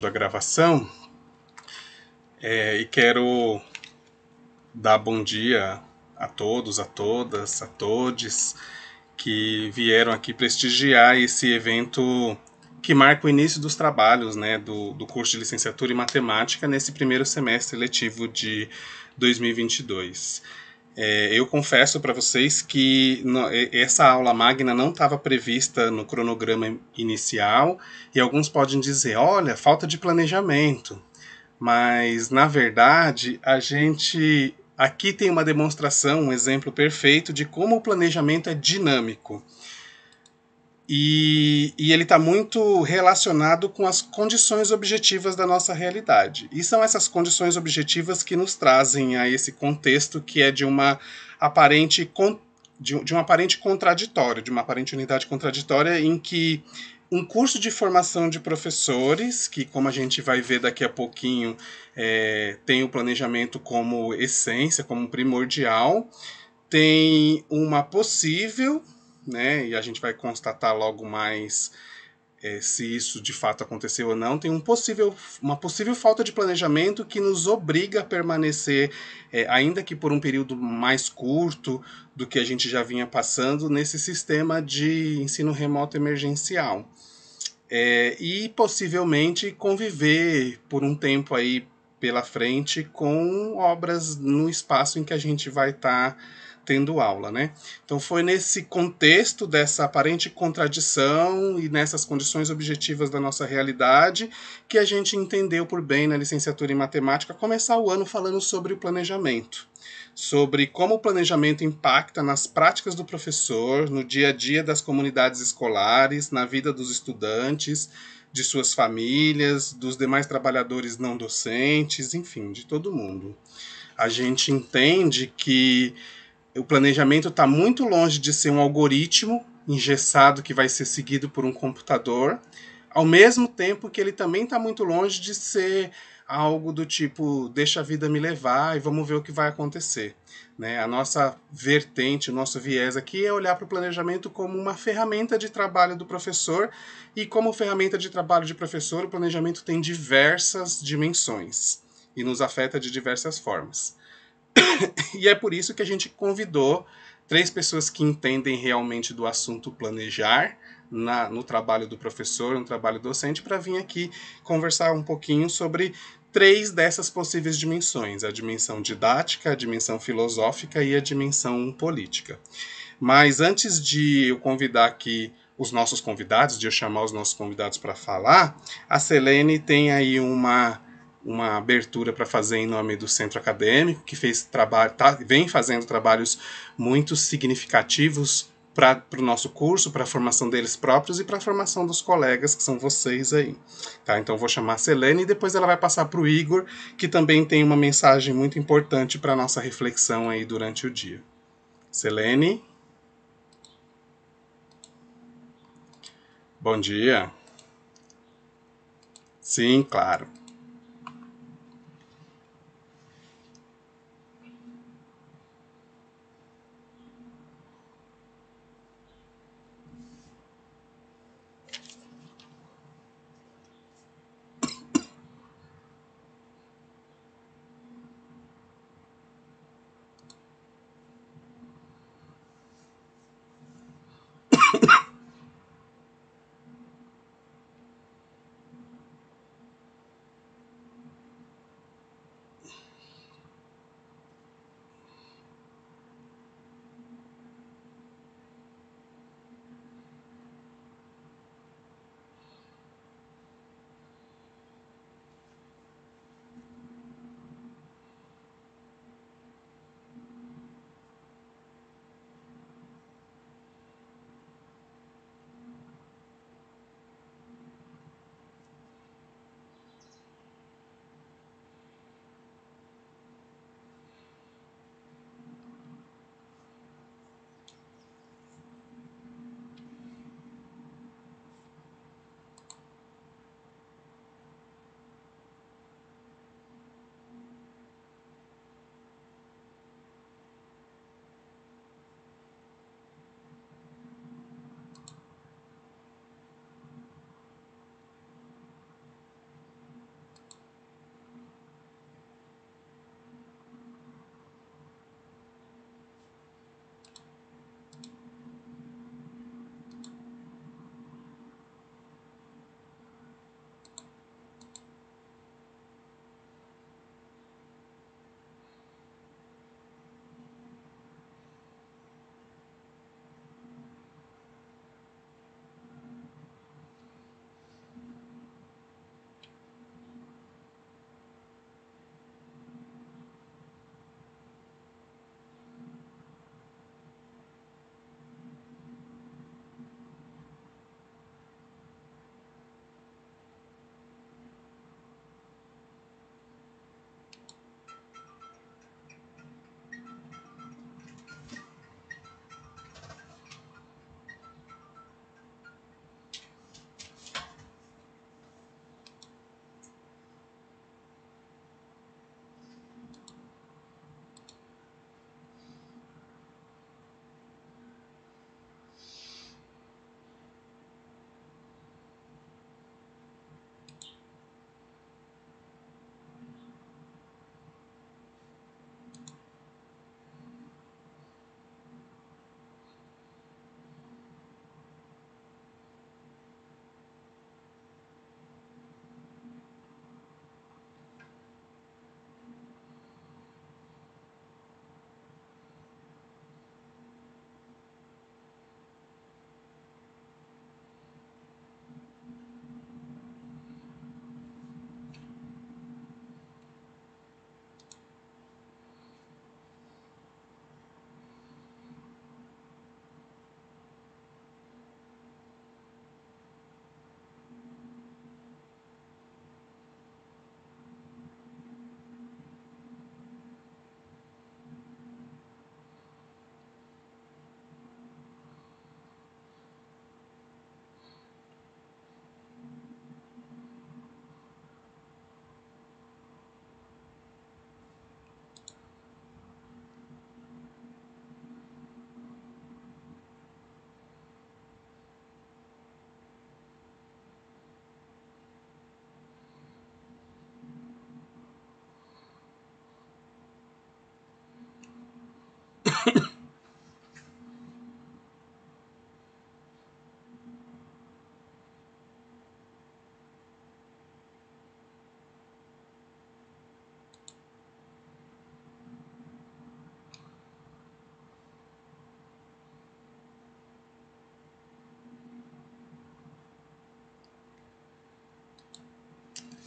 Da gravação e quero dar bom dia a todos, a todas, a todes que vieram aqui prestigiar esse evento que marca o início dos trabalhos, né, do curso de licenciatura em matemática nesse primeiro semestre letivo de 2022. Eu confesso para vocês que essa aula magna não estava prevista no cronograma inicial e alguns podem dizer, olha, falta de planejamento. Mas, na verdade, a gente aqui tem uma demonstração, um exemplo perfeito de como o planejamento é dinâmico. E ele está muito relacionado com as condições objetivas da nossa realidade. E são essas condições objetivas que nos trazem a esse contexto que é de uma aparente de um aparente contraditório, de uma aparente unidade contraditória em que um curso de formação de professores, que como a gente vai ver daqui a pouquinho, tem o planejamento como essência, como primordial, tem uma possível, né, e a gente vai constatar logo mais se isso de fato aconteceu ou não, tem uma possível falta de planejamento que nos obriga a permanecer, ainda que por um período mais curto do que a gente já vinha passando, nesse sistema de ensino remoto emergencial. E possivelmente conviver por um tempo aí pela frente com obras no espaço em que a gente vai estar tendo aula, né? Então foi nesse contexto dessa aparente contradição e nessas condições objetivas da nossa realidade que a gente entendeu por bem na licenciatura em matemática começar o ano falando sobre o planejamento, sobre como o planejamento impacta nas práticas do professor, no dia a dia das comunidades escolares, na vida dos estudantes, de suas famílias, dos demais trabalhadores não docentes, enfim, de todo mundo. A gente entende que o planejamento está muito longe de ser um algoritmo engessado que vai ser seguido por um computador, ao mesmo tempo que ele também está muito longe de ser algo do tipo, deixa a vida me levar e vamos ver o que vai acontecer. Né? A nossa vertente, o nosso viés aqui é olhar para o planejamento como uma ferramenta de trabalho do professor, e como ferramenta de trabalho de professor, o planejamento tem diversas dimensões e nos afeta de diversas formas. E é por isso que a gente convidou 3 pessoas que entendem realmente do assunto planejar no trabalho do professor, no trabalho docente, para vir aqui conversar um pouquinho sobre 3 dessas possíveis dimensões: a dimensão didática, a dimensão filosófica e a dimensão política. Mas antes de eu convidar aqui os nossos convidados, de eu chamar os nossos convidados para falar, a Selene tem aí uma abertura para fazer em nome do centro acadêmico, que vem fazendo trabalhos muito significativos para o nosso curso, para a formação deles próprios e para a formação dos colegas, que são vocês aí. Tá? Então vou chamar a Selene e depois ela vai passar para o Igor, que também tem uma mensagem muito importante para a nossa reflexão aí durante o dia. Selene? Bom dia. Sim, claro.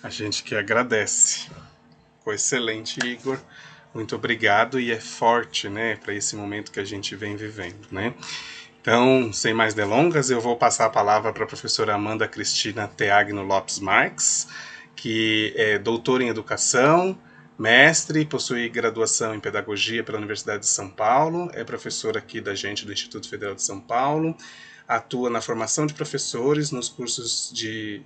A gente que agradece. Foi excelente, Igor. Muito obrigado, e é forte, né, para esse momento que a gente vem vivendo, né? Então, sem mais delongas, eu vou passar a palavra para a professora Amanda Cristina Teagno Lopes Marques, que é doutora em educação, mestre, possui graduação em pedagogia pela Universidade de São Paulo, é professora aqui da gente do Instituto Federal de São Paulo, atua na formação de professores, nos cursos de,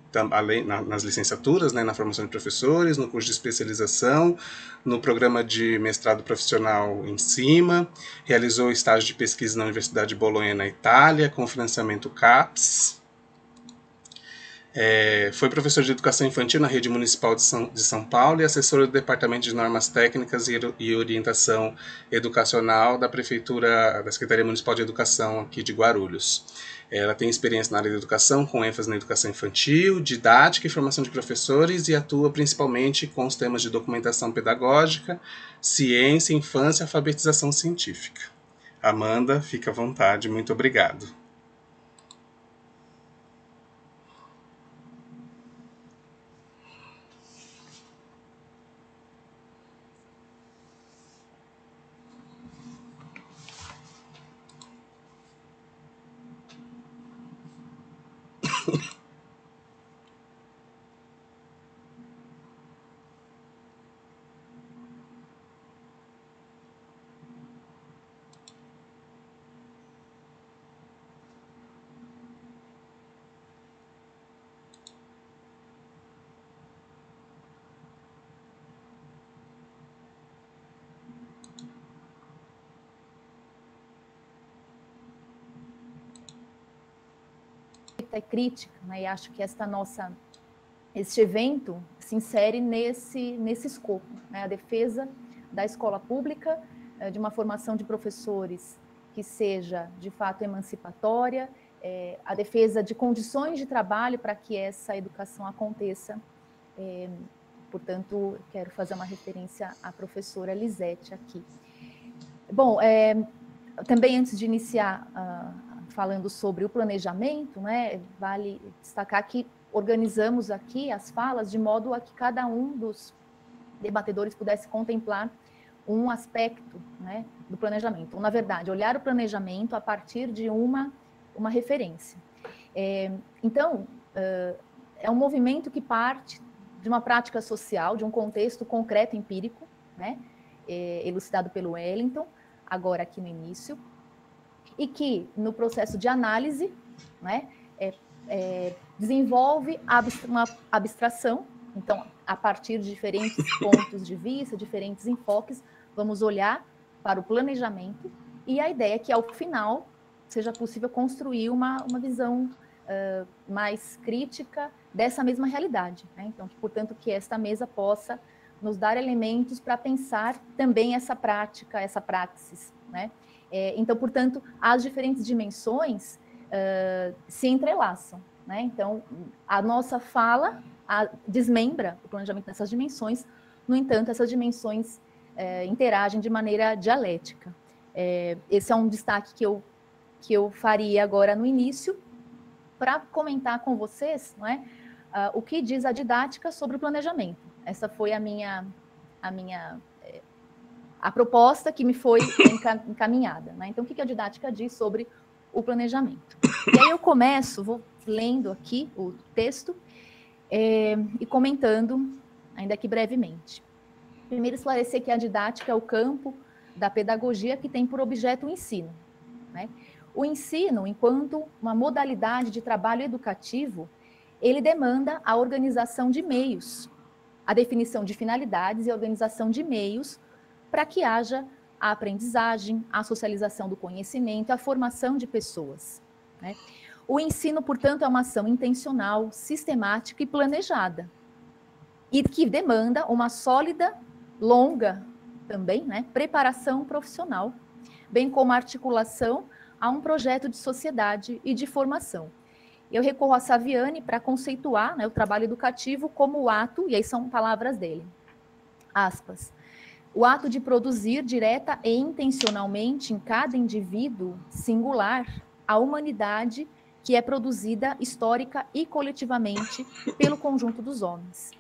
nas licenciaturas, né, na formação de professores, no curso de especialização, no programa de mestrado profissional em cima, realizou estágio de pesquisa na Universidade de Bolonha, na Itália, com financiamento CAPES. Foi professor de educação infantil na rede municipal de São Paulo e assessor do Departamento de Normas Técnicas e Orientação Educacional da Prefeitura, da Secretaria Municipal de Educação aqui de Guarulhos. Ela tem experiência na área de educação, com ênfase na educação infantil, didática e formação de professores, e atua principalmente com os temas de documentação pedagógica, ciência, infância e alfabetização científica. Amanda, fica à vontade. Muito obrigado. É crítica, né? E acho que este evento se insere nesse escopo, né? A defesa da escola pública, de uma formação de professores que seja de fato emancipatória, a defesa de condições de trabalho para que essa educação aconteça. Portanto, quero fazer uma referência à professora Lisete aqui. Bom, também antes de iniciar falando sobre o planejamento, né, vale destacar que organizamos aqui as falas de modo a que cada um dos debatedores pudesse contemplar um aspecto, né, do planejamento. Ou, na verdade, olhar o planejamento a partir de uma referência. Então, é um movimento que parte de uma prática social, de um contexto concreto empírico, né, elucidado pelo Wellington, agora aqui no início, e que, no processo de análise, né, desenvolve uma abstração. Então, a partir de diferentes pontos de vista, diferentes enfoques, vamos olhar para o planejamento, e a ideia é que, ao final, seja possível construir uma visão mais crítica dessa mesma realidade, né? Então, portanto, que esta mesa possa nos dar elementos para pensar também essa prática, essa praxis, né? Então, portanto, as diferentes dimensões se entrelaçam, né? Então, a nossa fala desmembra o planejamento nessas dimensões, no entanto, essas dimensões interagem de maneira dialética. Esse é um destaque que eu faria agora no início, para comentar com vocês, não é, o que diz a didática sobre o planejamento. Essa foi a proposta que me foi encaminhada, né? Então, o que a didática diz sobre o planejamento? E aí eu vou lendo aqui o texto e comentando, ainda que brevemente. Primeiro, esclarecer que a didática é o campo da pedagogia que tem por objeto o ensino, né? O ensino, enquanto uma modalidade de trabalho educativo, ele demanda a organização de meios, a definição de finalidades e a organização de meios para que haja a aprendizagem, a socialização do conhecimento, a formação de pessoas, né? O ensino, portanto, é uma ação intencional, sistemática e planejada, e que demanda uma sólida, longa também, né, preparação profissional, bem como a articulação a um projeto de sociedade e de formação. Eu recorro a Saviani para conceituar, né, o trabalho educativo como o ato, e aí são palavras dele, aspas, o ato de produzir direta e intencionalmente em cada indivíduo singular a humanidade que é produzida histórica e coletivamente pelo conjunto dos homens.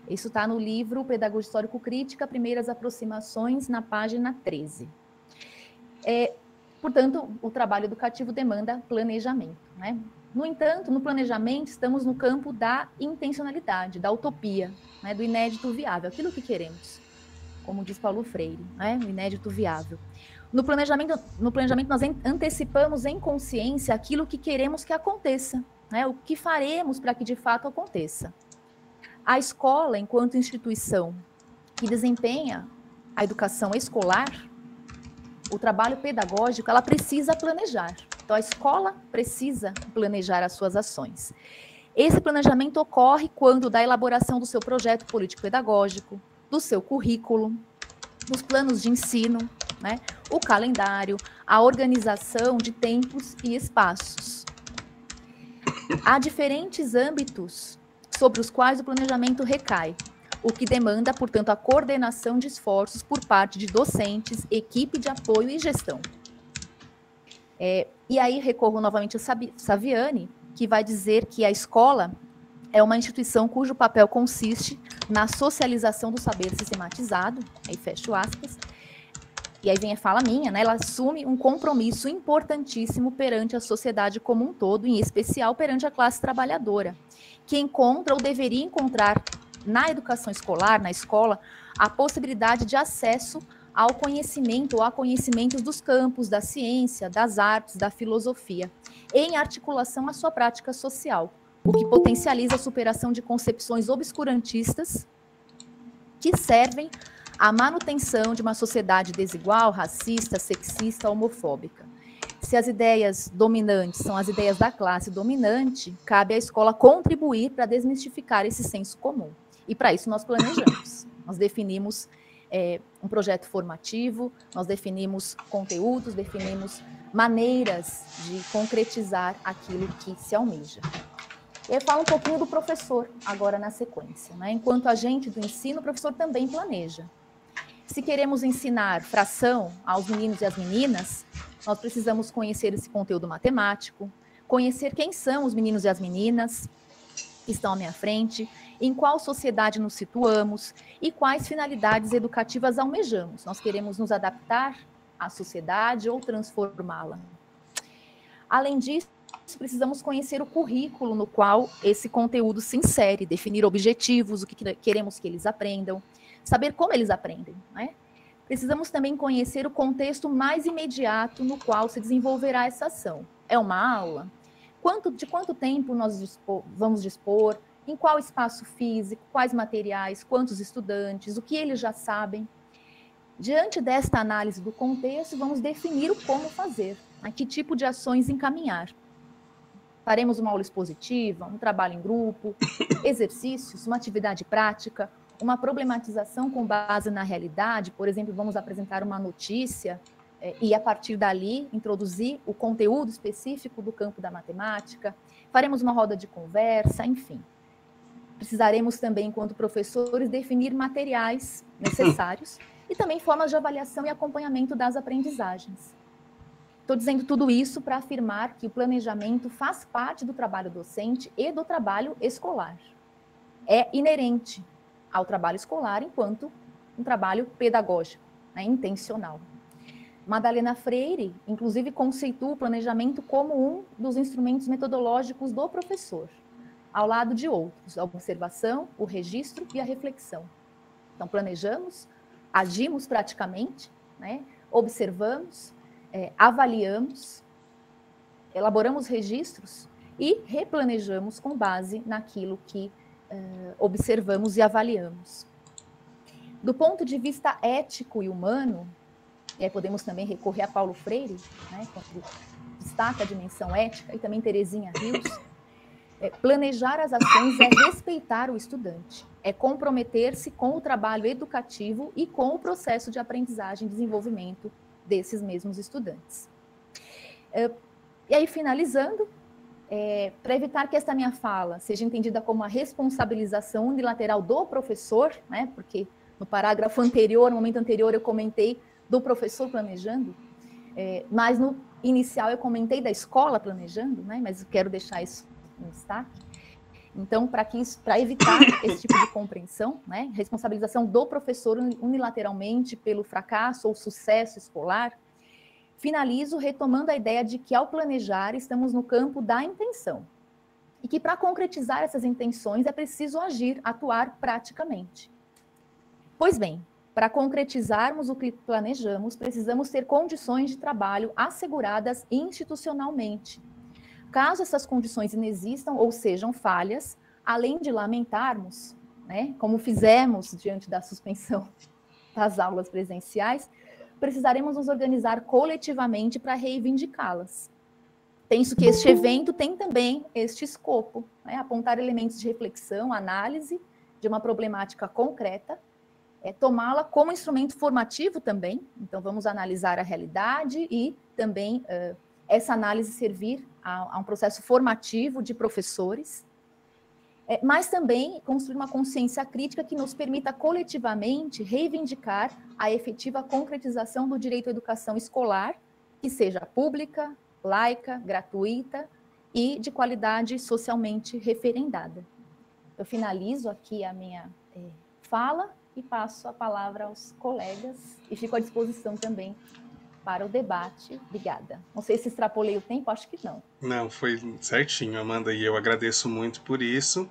Isso está no livro Pedagogia Histórico-Crítica, Primeiras Aproximações, na página 13. Portanto, o trabalho educativo demanda planejamento, né? No entanto, no planejamento, estamos no campo da intencionalidade, da utopia, né, do inédito viável, aquilo que queremos, como diz Paulo Freire, né, o inédito viável. No planejamento nós antecipamos em consciência aquilo que queremos que aconteça, né, o que faremos para que de fato aconteça. A escola, enquanto instituição que desempenha a educação escolar, o trabalho pedagógico, ela precisa planejar. Então, a escola precisa planejar as suas ações. Esse planejamento ocorre quando da elaboração do seu projeto político-pedagógico, do seu currículo, dos planos de ensino, né, o calendário, a organização de tempos e espaços. Há diferentes âmbitos sobre os quais o planejamento recai, o que demanda, portanto, a coordenação de esforços por parte de docentes, equipe de apoio e gestão. E aí recorro novamente a Saviani, que vai dizer que a escola é uma instituição cujo papel consiste na socialização do saber sistematizado, aí fecho aspas, e aí vem a fala minha, né? Ela assume um compromisso importantíssimo perante a sociedade como um todo, em especial perante a classe trabalhadora, que encontra ou deveria encontrar na educação escolar, na escola, a possibilidade de acesso ao conhecimento ou a conhecimentos dos campos da ciência, das artes, da filosofia, em articulação à sua prática social, o que potencializa a superação de concepções obscurantistas que servem à manutenção de uma sociedade desigual, racista, sexista, homofóbica. Se as ideias dominantes são as ideias da classe dominante, cabe à escola contribuir para desmistificar esse senso comum. E para isso nós planejamos, nós definimos um projeto formativo, nós definimos conteúdos, definimos maneiras de concretizar aquilo que se almeja. Eu falo um pouquinho do professor agora na sequência, né? Enquanto agente do ensino, o professor também planeja. Se queremos ensinar fração aos meninos e às meninas, nós precisamos conhecer esse conteúdo matemático, conhecer quem são os meninos e as meninas que estão à minha frente, em qual sociedade nos situamos e quais finalidades educativas almejamos. Nós queremos nos adaptar à sociedade ou transformá-la. Além disso, precisamos conhecer o currículo no qual esse conteúdo se insere, definir objetivos, o que queremos que eles aprendam, saber como eles aprendem, né? Precisamos também conhecer o contexto mais imediato no qual se desenvolverá essa ação. É uma aula? De quanto tempo nós vamos dispor? Em qual espaço físico? Quais materiais? Quantos estudantes? O que eles já sabem? Diante desta análise do contexto, vamos definir o como fazer, a que tipo de ações encaminhar. Faremos uma aula expositiva, um trabalho em grupo, exercícios, uma atividade prática, uma problematização com base na realidade, por exemplo, vamos apresentar uma notícia e, a partir dali, introduzir o conteúdo específico do campo da matemática, faremos uma roda de conversa, enfim. Precisaremos também, enquanto professores, definir materiais necessários e também formas de avaliação e acompanhamento das aprendizagens. Estou dizendo tudo isso para afirmar que o planejamento faz parte do trabalho docente e do trabalho escolar. É inerente ao trabalho escolar enquanto um trabalho pedagógico, né, intencional. Madalena Freire, inclusive, conceitua o planejamento como um dos instrumentos metodológicos do professor, ao lado de outros, a observação, o registro e a reflexão. Então, planejamos, agimos praticamente, né, observamos, avaliamos, elaboramos registros e replanejamos com base naquilo que observamos e avaliamos. Do ponto de vista ético e humano, podemos também recorrer a Paulo Freire, né, quando destaca a dimensão ética, e também Terezinha Rios. Planejar as ações é respeitar o estudante, é comprometer-se com o trabalho educativo e com o processo de aprendizagem e desenvolvimento desses mesmos estudantes. E aí, finalizando, para evitar que esta minha fala seja entendida como a responsabilização unilateral do professor, né, porque no parágrafo anterior, no momento anterior, eu comentei do professor planejando, mas no inicial eu comentei da escola planejando, né, mas eu quero deixar isso em destaque. Então, para evitar esse tipo de compreensão, né, responsabilização do professor unilateralmente pelo fracasso ou sucesso escolar, finalizo retomando a ideia de que, ao planejar, estamos no campo da intenção. E que, para concretizar essas intenções, é preciso agir, atuar praticamente. Pois bem, para concretizarmos o que planejamos, precisamos ter condições de trabalho asseguradas institucionalmente. Caso essas condições inexistam ou sejam falhas, além de lamentarmos, né, como fizemos diante da suspensão das aulas presenciais, precisaremos nos organizar coletivamente para reivindicá-las. Penso que este evento tem também este escopo, né, apontar elementos de reflexão, análise de uma problemática concreta, tomá-la como instrumento formativo também. Então, vamos analisar a realidade e também essa análise servir a um processo formativo de professores, mas também construir uma consciência crítica que nos permita coletivamente reivindicar a efetiva concretização do direito à educação escolar, que seja pública, laica, gratuita e de qualidade socialmente referendada. Eu finalizo aqui a minha fala e passo a palavra aos colegas e fico à disposição também para o debate. Obrigada. Não sei se extrapolei o tempo, acho que não. Não, foi certinho, Amanda, e eu agradeço muito por isso.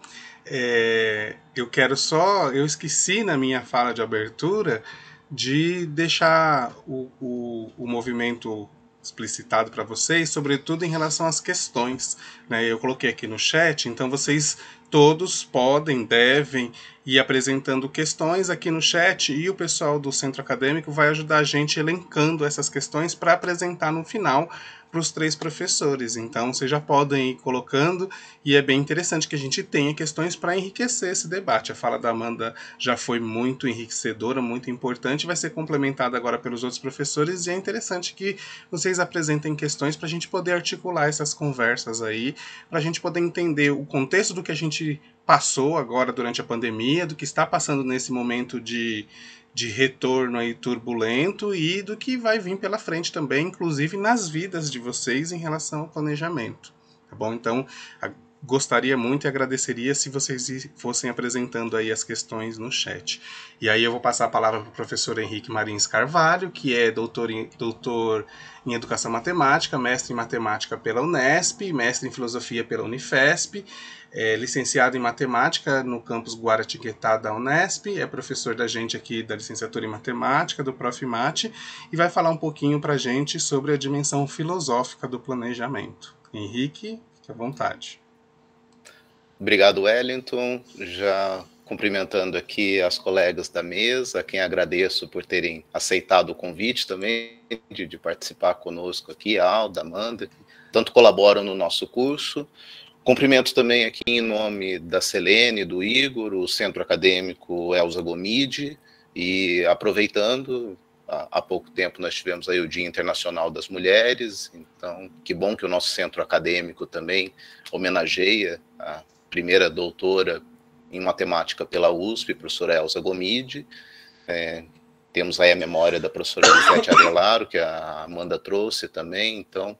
Eu esqueci na minha fala de abertura de deixar o movimento explicitado para vocês, sobretudo em relação às questões, né? Eu coloquei aqui no chat, então vocês todos podem, devem ir apresentando questões aqui no chat e o pessoal do Centro Acadêmico vai ajudar a gente elencando essas questões para apresentar no final para os 3 professores. Então, vocês já podem ir colocando e é bem interessante que a gente tenha questões para enriquecer esse debate. A fala da Amanda já foi muito enriquecedora, muito importante, vai ser complementada agora pelos outros professores e é interessante que vocês apresentem questões para a gente poder articular essas conversas aí, para a gente poder entender o contexto do que a gente passou agora durante a pandemia, do que está passando nesse momento de retorno aí turbulento e do que vai vir pela frente também, inclusive nas vidas de vocês em relação ao planejamento, tá bom? Então, gostaria muito e agradeceria se vocês fossem apresentando aí as questões no chat. E aí eu vou passar a palavra para o professor Henrique Marins Carvalho, que é doutor em Educação Matemática, mestre em Matemática pela Unesp, mestre em Filosofia pela Unifesp, licenciado em Matemática no campus Guaratinguetá da Unesp, é professor da gente aqui da licenciatura em Matemática, do Profimate, e vai falar um pouquinho para a gente sobre a dimensão filosófica do planejamento. Henrique, fique à vontade. Obrigado, Wellington. Já cumprimentando aqui as colegas da mesa, a quem agradeço por terem aceitado o convite também de participar conosco aqui, a Alda, a Amanda, que tanto colaboram no nosso curso. Cumprimento também aqui em nome da Selene, do Igor, o Centro Acadêmico Elza Gomide, e aproveitando, há pouco tempo nós tivemos aí o Dia Internacional das Mulheres, então que bom que o nosso Centro Acadêmico também homenageia a primeira doutora em matemática pela USP, professora Elza Gomide. Temos aí a memória da professora Lisete Arelaro, que a Amanda trouxe também, então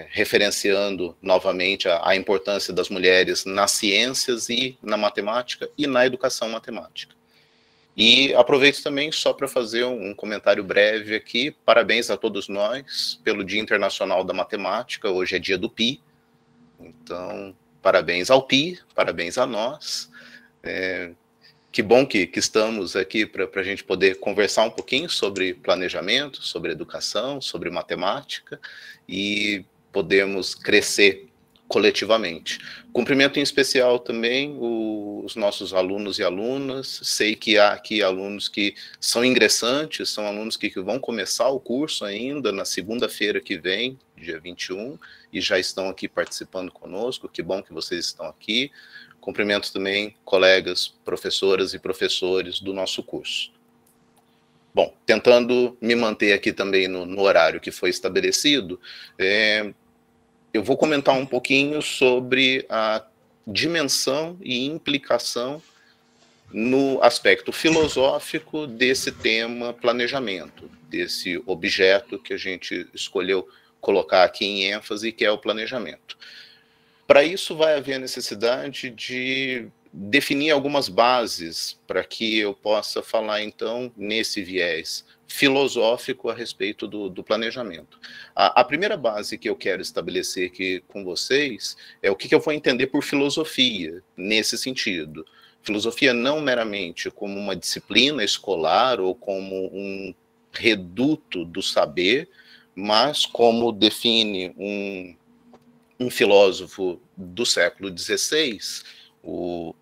referenciando novamente a importância das mulheres nas ciências e na matemática e na educação matemática. E aproveito também só para fazer um comentário breve aqui. Parabéns a todos nós pelo Dia Internacional da Matemática. Hoje é dia do Pi. Então, parabéns ao Pi, parabéns a nós. Que bom que estamos aqui para a gente poder conversar um pouquinho sobre planejamento, sobre educação, sobre matemática e podemos crescer coletivamente. Cumprimento em especial também os nossos alunos e alunas. Sei que há aqui alunos que são ingressantes, são alunos que vão começar o curso ainda na segunda-feira que vem, dia 21, e já estão aqui participando conosco. Que bom que vocês estão aqui. Cumprimento também colegas, professoras e professores do nosso curso. Bom, tentando me manter aqui também no horário que foi estabelecido, eu vou comentar um pouquinho sobre a dimensão e implicação no aspecto filosófico desse tema planejamento, desse objeto que a gente escolheu colocar aqui em ênfase, que é o planejamento. Para isso vai haver a necessidade de definir algumas bases para que eu possa falar, então, nesse viés filosófico a respeito do planejamento. A primeira base que eu quero estabelecer aqui com vocês é o que eu vou entender por filosofia, nesse sentido. Filosofia não meramente como uma disciplina escolar ou como um reduto do saber, mas como define um filósofo do século XVI, o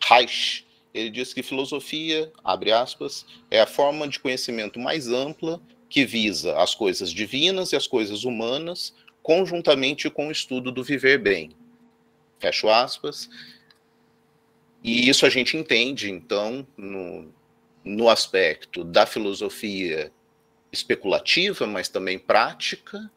Reich. Ele diz que filosofia, abre aspas, é a forma de conhecimento mais ampla que visa as coisas divinas e as coisas humanas, conjuntamente com o estudo do viver bem. Fecho aspas. E isso a gente entende, então, no aspecto da filosofia especulativa, mas também prática,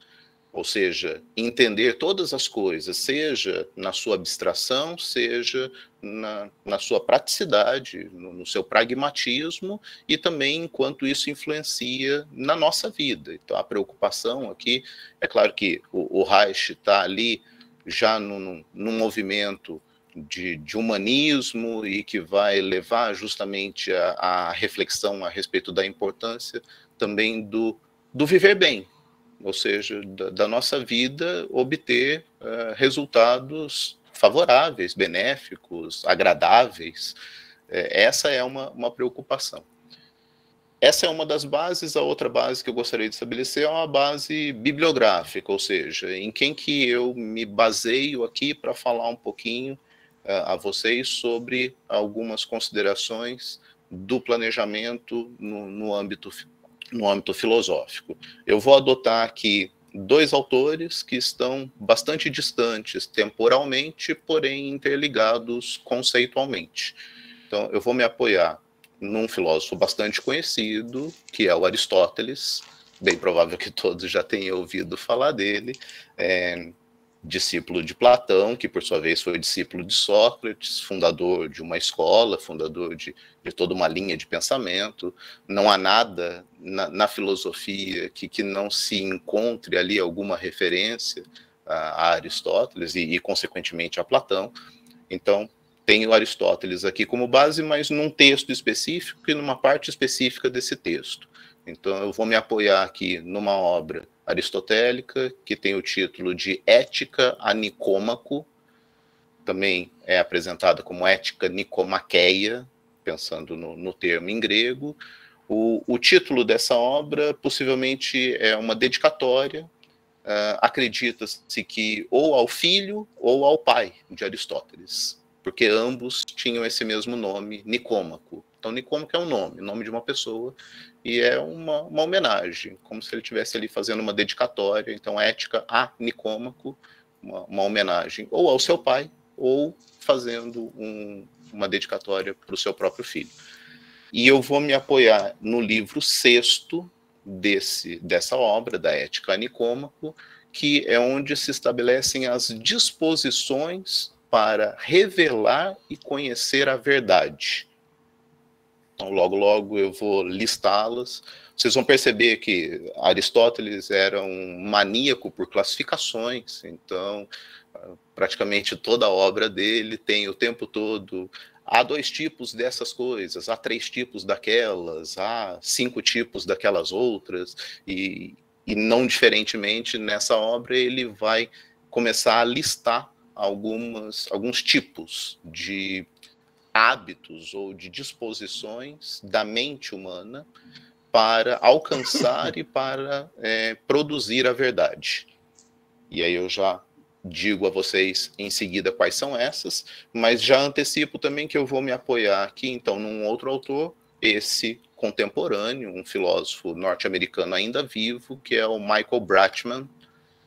ou seja, entender todas as coisas, seja na sua abstração, seja na sua praticidade, no seu pragmatismo, e também enquanto isso influencia na nossa vida. Então, a preocupação aqui, é claro que o Reich está ali já num movimento de humanismo e que vai levar justamente a reflexão a respeito da importância também do viver bem, ou seja, da nossa vida obter resultados favoráveis, benéficos, agradáveis. Essa é uma preocupação. Essa é uma das bases. A outra base que eu gostaria de estabelecer é uma base bibliográfica, ou seja, em quem que eu me baseio aqui para falar um pouquinho a vocês sobre algumas considerações do planejamento no âmbito filosófico. Eu vou adotar aqui 2 autores que estão bastante distantes temporalmente, porém interligados conceitualmente. Então, eu vou me apoiar num filósofo bastante conhecido, que é o Aristóteles, bem provável que todos já tenham ouvido falar dele, discípulo de Platão, que por sua vez foi discípulo de Sócrates, fundador de uma escola, fundador de toda uma linha de pensamento. Não há nada na filosofia que não se encontre ali alguma referência a Aristóteles e consequentemente, a Platão. Então, tenho Aristóteles aqui como base, mas num texto específico e numa parte específica desse texto. Então, eu vou me apoiar aqui numa obra aristotélica, que tem o título de Ética a Nicômaco, também é apresentada como Ética Nicomaqueia, pensando no termo em grego. O título dessa obra possivelmente é uma dedicatória, acredita-se que ou ao filho ou ao pai de Aristóteles, porque ambos tinham esse mesmo nome, Nicômaco. Então, Nicômaco é um nome de uma pessoa, e é uma homenagem, como se ele estivesse ali fazendo uma dedicatória. Então, Ética a Nicômaco, uma homenagem ou ao seu pai, ou fazendo uma dedicatória para o seu próprio filho. E eu vou me apoiar no livro 6º dessa obra, da Ética a Nicômaco, que é onde se estabelecem as disposições para revelar e conhecer a verdade. Então, logo eu vou listá-las. Vocês vão perceber que Aristóteles era um maníaco por classificações, então praticamente toda a obra dele tem o tempo todo: há 2 tipos dessas coisas, há 3 tipos daquelas, há 5 tipos daquelas outras, e não diferentemente nessa obra ele vai começar a listar alguns tipos de hábitos ou de disposições da mente humana para alcançar e para produzir a verdade. E aí eu já digo a vocês em seguida quais são essas, mas já antecipo também que eu vou me apoiar aqui, então, num outro autor, esse contemporâneo, um filósofo norte-americano ainda vivo, que é o Michael Bratchman.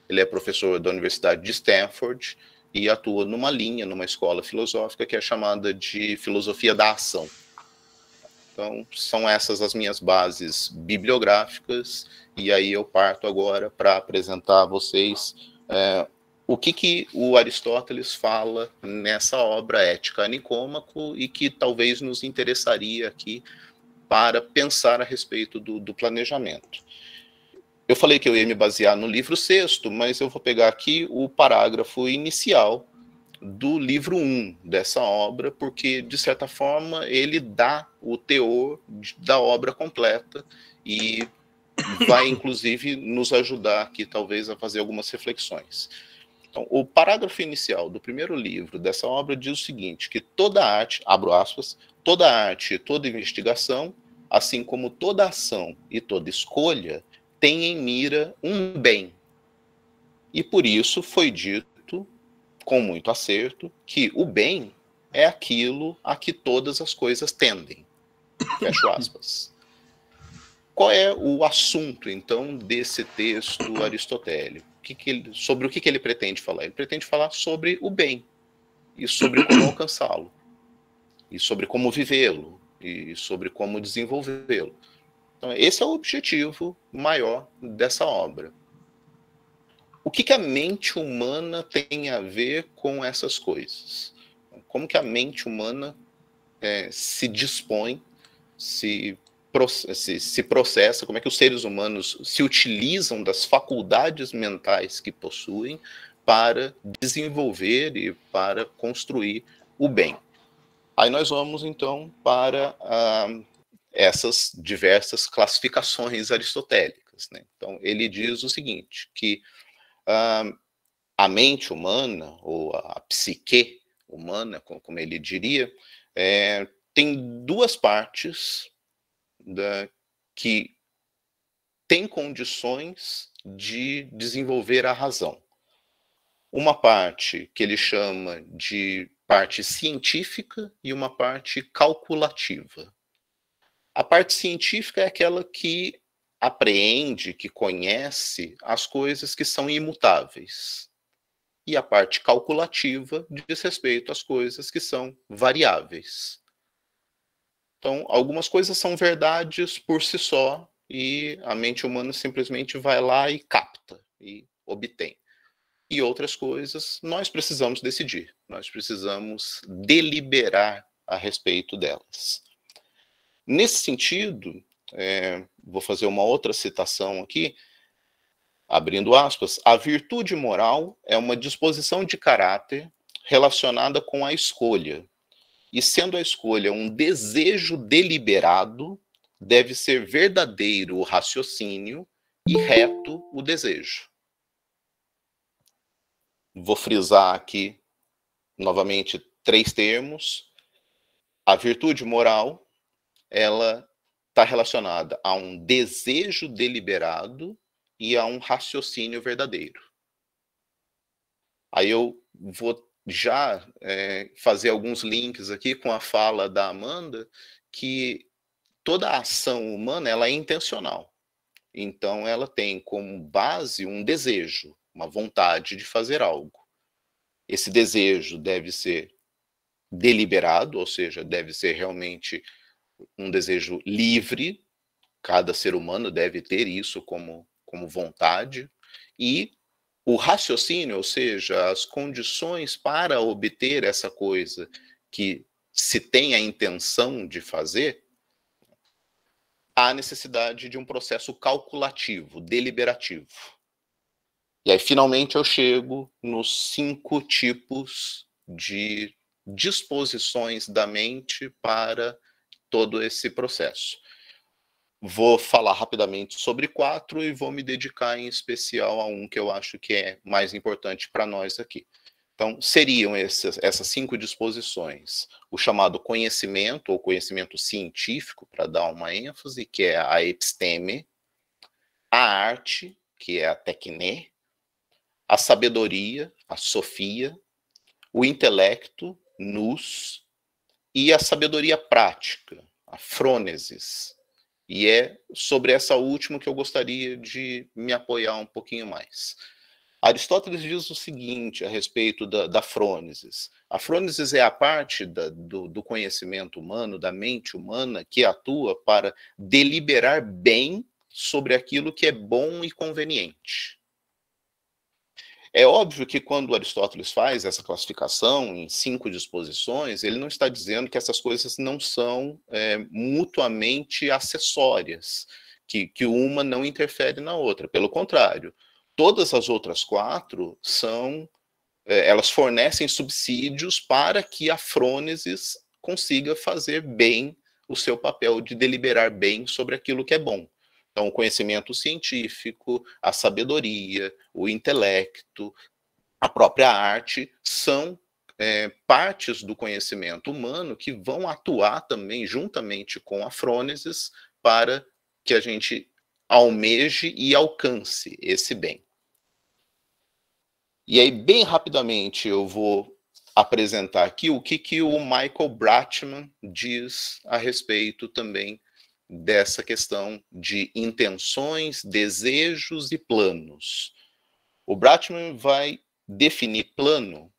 Ele é professor da Universidade de Stanford e atua numa escola filosófica que é chamada de filosofia da ação. Então, são essas as minhas bases bibliográficas, e aí eu parto agora para apresentar a vocês o que o Aristóteles fala nessa obra Ética a Nicômaco, e que talvez nos interessaria aqui para pensar a respeito do planejamento. Eu falei que eu ia me basear no livro 6º, mas eu vou pegar aqui o parágrafo inicial do livro 1 dessa obra, porque, de certa forma, ele dá o teor da obra completa e vai, inclusive, nos ajudar aqui, talvez, a fazer algumas reflexões. Então, o parágrafo inicial do primeiro livro dessa obra diz o seguinte, que toda arte, abro aspas, toda arte e toda investigação, assim como toda ação e toda escolha, tem em mira um bem. E por isso foi dito, com muito acerto, que o bem é aquilo a que todas as coisas tendem. Fecho aspas. Qual é o assunto, então, desse texto aristotélico? Sobre o que ele pretende falar? Ele pretende falar sobre o bem, e sobre como alcançá-lo, e sobre como vivê-lo, e sobre como desenvolvê-lo. Então, esse é o objetivo maior dessa obra. O que a mente humana tem a ver com essas coisas? Como que a mente humana se dispõe, se processa, como é que os seres humanos se utilizam das faculdades mentais que possuem para desenvolver e para construir o bem. Aí nós vamos, então, para essas diversas classificações aristotélicas, né? Então, ele diz o seguinte, que a mente humana, ou a psique humana, como ele diria, tem duas partes que têm condições de desenvolver a razão. Uma parte que ele chama de parte científica e uma parte calculativa. A parte científica é aquela que apreende, que conhece as coisas que são imutáveis. E a parte calculativa diz respeito às coisas que são variáveis. Então, algumas coisas são verdades por si só e a mente humana simplesmente vai lá e capta e obtém. E outras coisas nós precisamos decidir, nós precisamos deliberar a respeito delas. Nesse sentido, vou fazer uma outra citação aqui, abrindo aspas, a virtude moral é uma disposição de caráter relacionada com a escolha, e sendo a escolha um desejo deliberado, deve ser verdadeiro o raciocínio e reto o desejo. Vou frisar aqui, novamente, 3 termos. A virtude moral, ela está relacionada a um desejo deliberado e a um raciocínio verdadeiro. Aí eu vou já fazer alguns links aqui com a fala da Amanda, que toda ação humana ela é intencional. Então, ela tem como base um desejo, uma vontade de fazer algo. Esse desejo deve ser deliberado, ou seja, deve ser realmente um desejo livre. Cada ser humano deve ter isso como vontade. E o raciocínio, ou seja, as condições para obter essa coisa que se tem a intenção de fazer, há necessidade de um processo calculativo, deliberativo. E aí, finalmente, eu chego nos 5 tipos de disposições da mente para todo esse processo. Vou falar rapidamente sobre 4 e vou me dedicar em especial a um que eu acho que é mais importante para nós aqui. Então, seriam essas 5 disposições. O chamado conhecimento, ou conhecimento científico, para dar uma ênfase, que é a episteme, a arte, que é a tecné, a sabedoria, a sofia, o intelecto, nous, e a sabedoria prática, a frônesis. E é sobre essa última que eu gostaria de me apoiar um pouquinho mais. Aristóteles diz o seguinte a respeito da frônesis. A frônesis é a parte do conhecimento humano, da mente humana, que atua para deliberar bem sobre aquilo que é bom e conveniente. É óbvio que quando Aristóteles faz essa classificação em 5 disposições, ele não está dizendo que essas coisas não são mutuamente acessórias, que uma não interfere na outra. Pelo contrário, todas as outras 4 são, elas fornecem subsídios para que a frônesis consiga fazer bem o seu papel de deliberar bem sobre aquilo que é bom. Então, o conhecimento científico, a sabedoria, o intelecto, a própria arte são partes do conhecimento humano que vão atuar também juntamente com a frônesis para que a gente almeje e alcance esse bem. E aí, bem rapidamente, eu vou apresentar aqui o que o Michael Bratman diz a respeito também dessa questão de intenções, desejos e planos. O Bratman vai definir plano,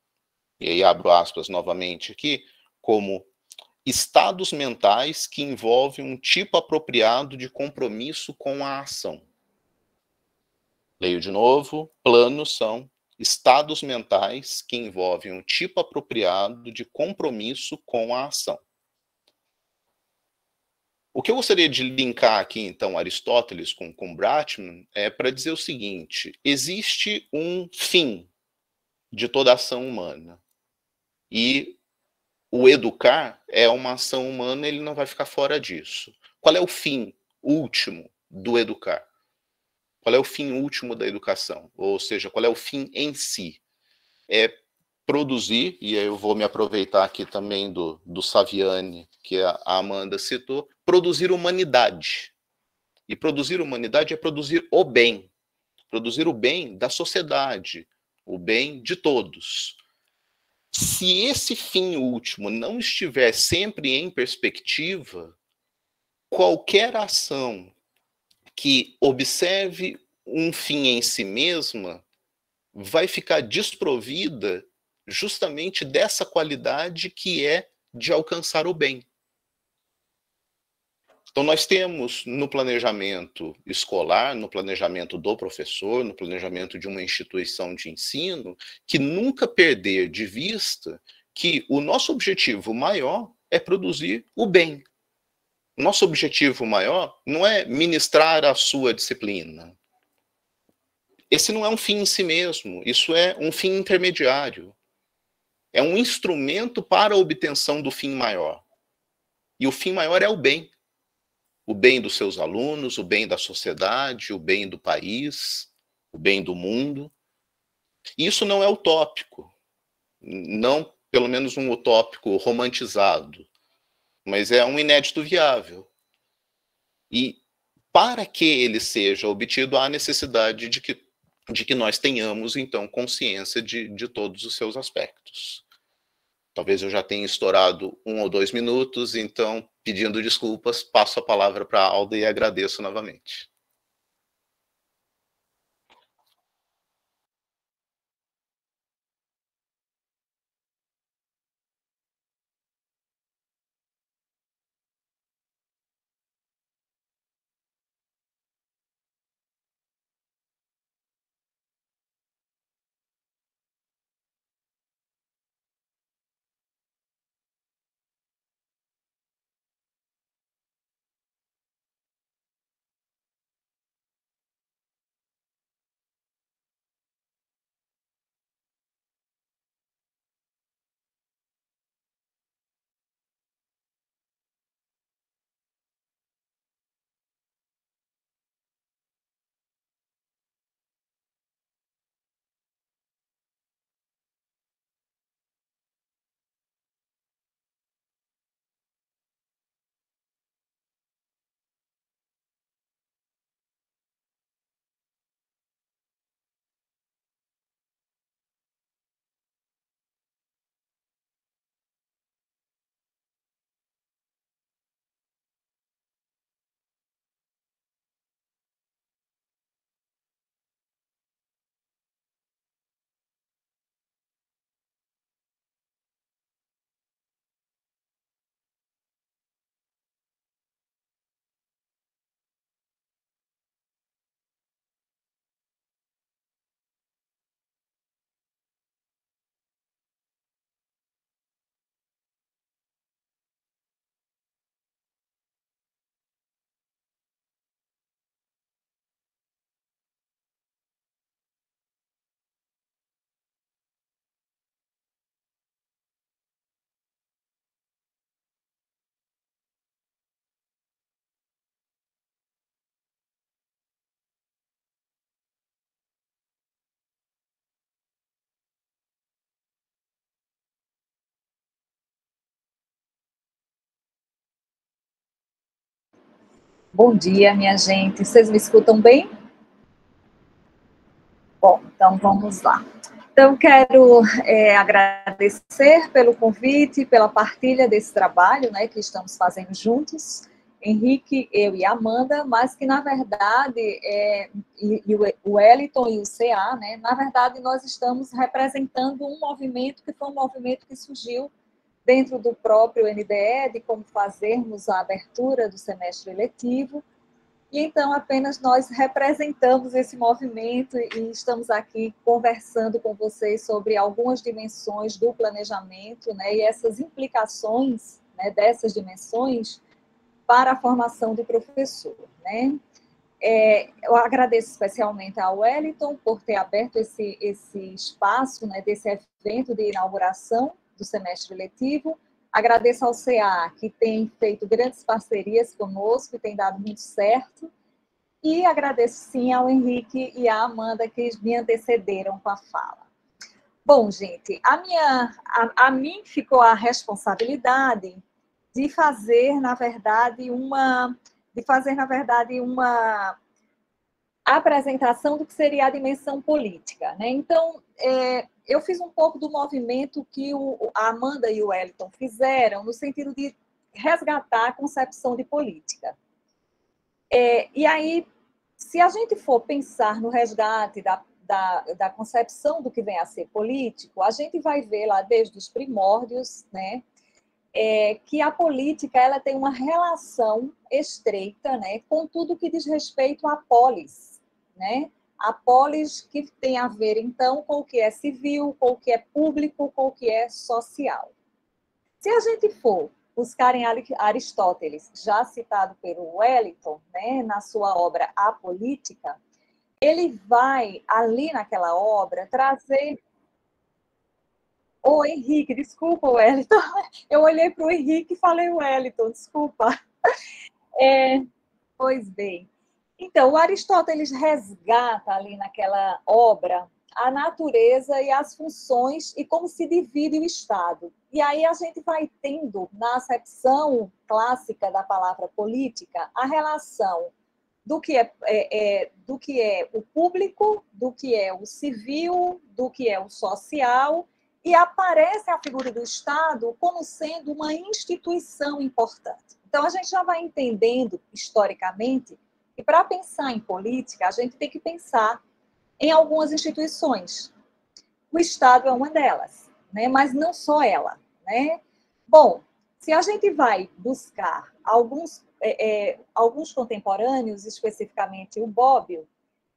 e aí abro aspas novamente aqui, como estados mentais que envolvem um tipo apropriado de compromisso com a ação. Leio de novo, planos são estados mentais que envolvem um tipo apropriado de compromisso com a ação. O que eu gostaria de linkar aqui, então, Aristóteles com Bratman, é para dizer o seguinte: existe um fim de toda ação humana. E o educar é uma ação humana, ele não vai ficar fora disso. Qual é o fim último do educar? Qual é o fim último da educação? Ou seja, qual é o fim em si? É produzir, e aí eu vou me aproveitar aqui também do Saviani, que a Amanda citou, produzir humanidade. E produzir humanidade é produzir o bem da sociedade, o bem de todos. Se esse fim último não estiver sempre em perspectiva, qualquer ação que observe um fim em si mesma vai ficar desprovida justamente dessa qualidade que é de alcançar o bem. Então, nós temos no planejamento escolar, no planejamento do professor, no planejamento de uma instituição de ensino, que nunca perder de vista que o nosso objetivo maior é produzir o bem. Nosso objetivo maior não é ministrar a sua disciplina. Esse não é um fim em si mesmo, isso é um fim intermediário. É um instrumento para a obtenção do fim maior. E o fim maior é o bem. O bem dos seus alunos, o bem da sociedade, o bem do país, o bem do mundo. E isso não é utópico, não pelo menos um utópico romantizado, mas é um inédito viável. E para que ele seja obtido, há necessidade de que nós tenhamos, então, consciência de todos os seus aspectos. Talvez eu já tenha estourado 1 ou 2 minutos, então, pedindo desculpas, passo a palavra para a Alda e agradeço novamente. Bom dia, minha gente. Vocês me escutam bem? Bom, então vamos lá. Então, quero agradecer pelo convite, pela partilha desse trabalho, né, que estamos fazendo juntos, Henrique, eu e Amanda, mas que, na verdade, e o Wellington e o CA, né, na verdade, nós estamos representando um movimento que foi um movimento que surgiu dentro do próprio NDE, de como fazermos a abertura do semestre letivo. E então apenas nós representamos esse movimento e estamos aqui conversando com vocês sobre algumas dimensões do planejamento, né, e essas implicações, né, dessas dimensões para a formação do professor, né. Eu agradeço especialmente ao Wellington por ter aberto esse espaço, né, desse evento de inauguração do semestre letivo. Agradeço ao CA, que tem feito grandes parcerias conosco, e tem dado muito certo. E agradeço, sim, ao Henrique e à Amanda, que me antecederam com a fala. Bom, gente, a mim ficou a responsabilidade de fazer, na verdade, uma apresentação do que seria a dimensão política, né? Então, eu fiz um pouco do movimento que a Amanda e o Wellington fizeram, no sentido de resgatar a concepção de política. E aí, se a gente for pensar no resgate da concepção do que vem a ser político, a gente vai ver lá desde os primórdios, né, que a política ela tem uma relação estreita, né, com tudo que diz respeito à polis, né? A polis que tem a ver, então, com o que é civil, com o que é público, com o que é social. Se a gente for buscar em Aristóteles, já citado pelo Wellington, né, na sua obra A Política, ele vai, ali naquela obra, trazer... Ô, Henrique, desculpa, Wellington. Eu olhei para o Henrique e falei Wellington, desculpa. Pois bem. Então, o Aristóteles resgata ali naquela obra a natureza e as funções e como se divide o Estado. E aí a gente vai tendo, na acepção clássica da palavra política, a relação do que é o público, do que é o civil, do que é o social, e aparece a figura do Estado como sendo uma instituição importante. Então, a gente já vai entendendo, historicamente, que para pensar em política, a gente tem que pensar em algumas instituições. O Estado é uma delas, né? Mas não só ela, né? Bom, se a gente vai buscar alguns contemporâneos, especificamente o Bobbio,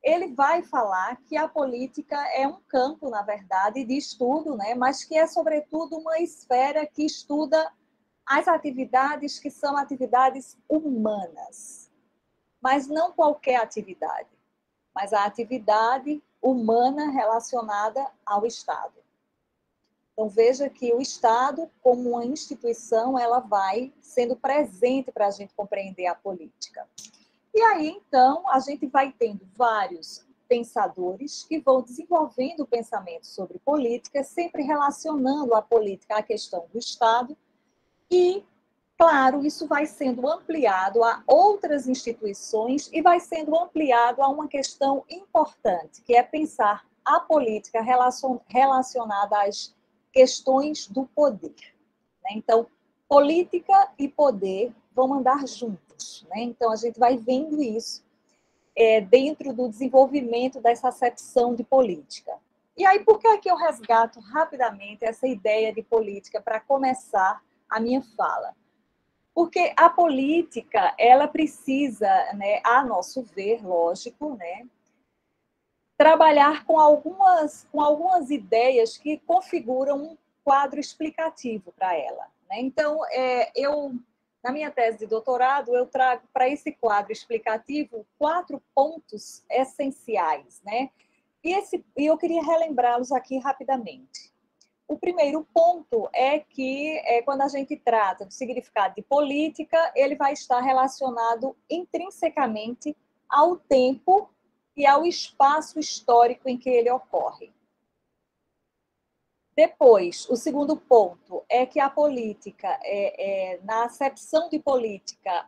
ele vai falar que a política é um campo, na verdade, de estudo, né? Mas que é, sobretudo, uma esfera que estuda as atividades que são atividades humanas. Mas não qualquer atividade, mas a atividade humana relacionada ao Estado. Então, veja que o Estado, como uma instituição, ela vai sendo presente para a gente compreender a política. E aí, então, a gente vai tendo vários pensadores que vão desenvolvendo o pensamento sobre política, sempre relacionando a política à questão do Estado e, claro, isso vai sendo ampliado a outras instituições e vai sendo ampliado a uma questão importante, que é pensar a política relacionada às questões do poder. Então, política e poder vão andar juntos. Então, a gente vai vendo isso dentro do desenvolvimento dessa acepção de política. E aí, por que é que eu resgato rapidamente essa ideia de política para começar a minha fala? Porque a política, ela precisa, né, a nosso ver, lógico, né, trabalhar com algumas ideias que configuram um quadro explicativo para ela. Né? Então, na minha tese de doutorado, eu trago para esse quadro explicativo 4 pontos essenciais. Né? E eu queria relembrá-los aqui rapidamente. O primeiro ponto é que, quando a gente trata do significado de política, ele vai estar relacionado intrinsecamente ao tempo e ao espaço histórico em que ele ocorre. Depois, o segundo ponto é que a política, na acepção de política,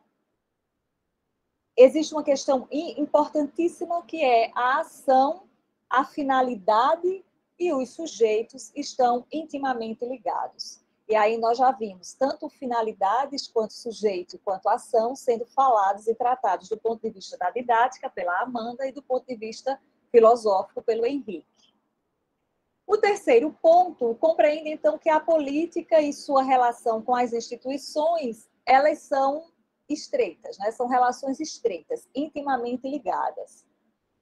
existe uma questão importantíssima que é a ação, a finalidade e os sujeitos estão intimamente ligados. E aí nós já vimos tanto finalidades quanto sujeito quanto ação sendo falados e tratados do ponto de vista da didática pela Amanda e do ponto de vista filosófico pelo Henrique. O terceiro ponto compreende, então, que a política e sua relação com as instituições, elas são estreitas, né? São relações estreitas, intimamente ligadas.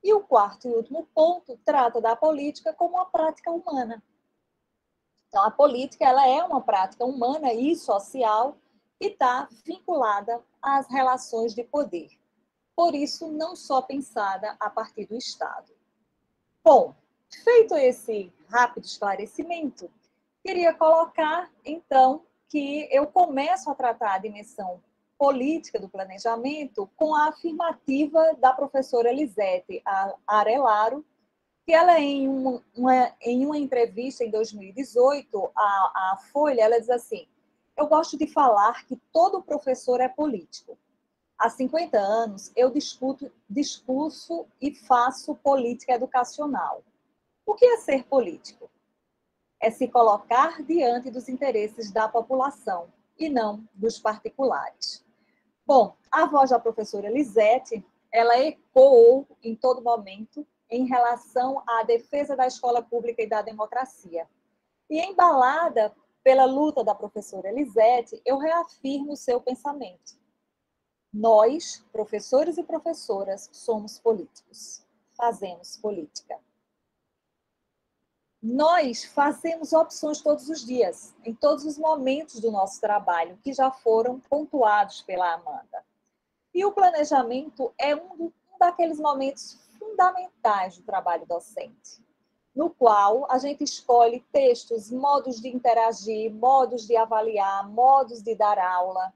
E o quarto e último ponto trata da política como uma prática humana. Então, a política ela é uma prática humana e social que está vinculada às relações de poder. Por isso, não só pensada a partir do Estado. Bom, feito esse rápido esclarecimento, queria colocar, então, que eu começo a tratar a dimensão política do planejamento com a afirmativa da professora Elisete Arelaro, que ela, em uma entrevista em 2018, à Folha, ela diz assim: eu gosto de falar que todo professor é político. Há 50 anos, eu discurso e faço política educacional. O que é ser político? É se colocar diante dos interesses da população e não dos particulares. Bom, a voz da professora Elisete, ela ecoou em todo momento em relação à defesa da escola pública e da democracia. E embalada pela luta da professora Elisete, eu reafirmo o seu pensamento. Nós, professores e professoras, somos políticos. Fazemos política. Nós fazemos opções todos os dias, em todos os momentos do nosso trabalho, que já foram pontuados pela Amanda. E o planejamento é um daqueles momentos fundamentais do trabalho docente, no qual a gente escolhe textos, modos de interagir, modos de avaliar, modos de dar aula.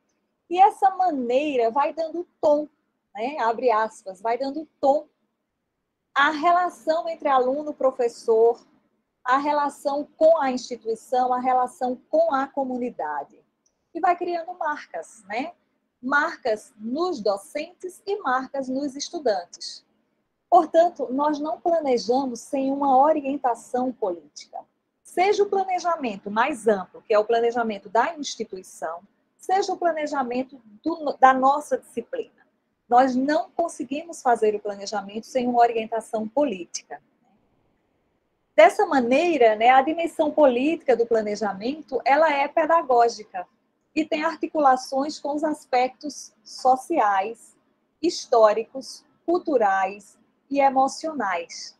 E essa maneira vai dando tom, né? Abre aspas, vai dando tom à relação entre aluno e professor, a relação com a instituição, a relação com a comunidade. E vai criando marcas, né? Marcas nos docentes e marcas nos estudantes. Portanto, nós não planejamos sem uma orientação política. Seja o planejamento mais amplo, que é o planejamento da instituição, seja o planejamento da nossa disciplina. Nós não conseguimos fazer o planejamento sem uma orientação política. Dessa maneira, né, a dimensão política do planejamento ela é pedagógica e tem articulações com os aspectos sociais, históricos, culturais e emocionais.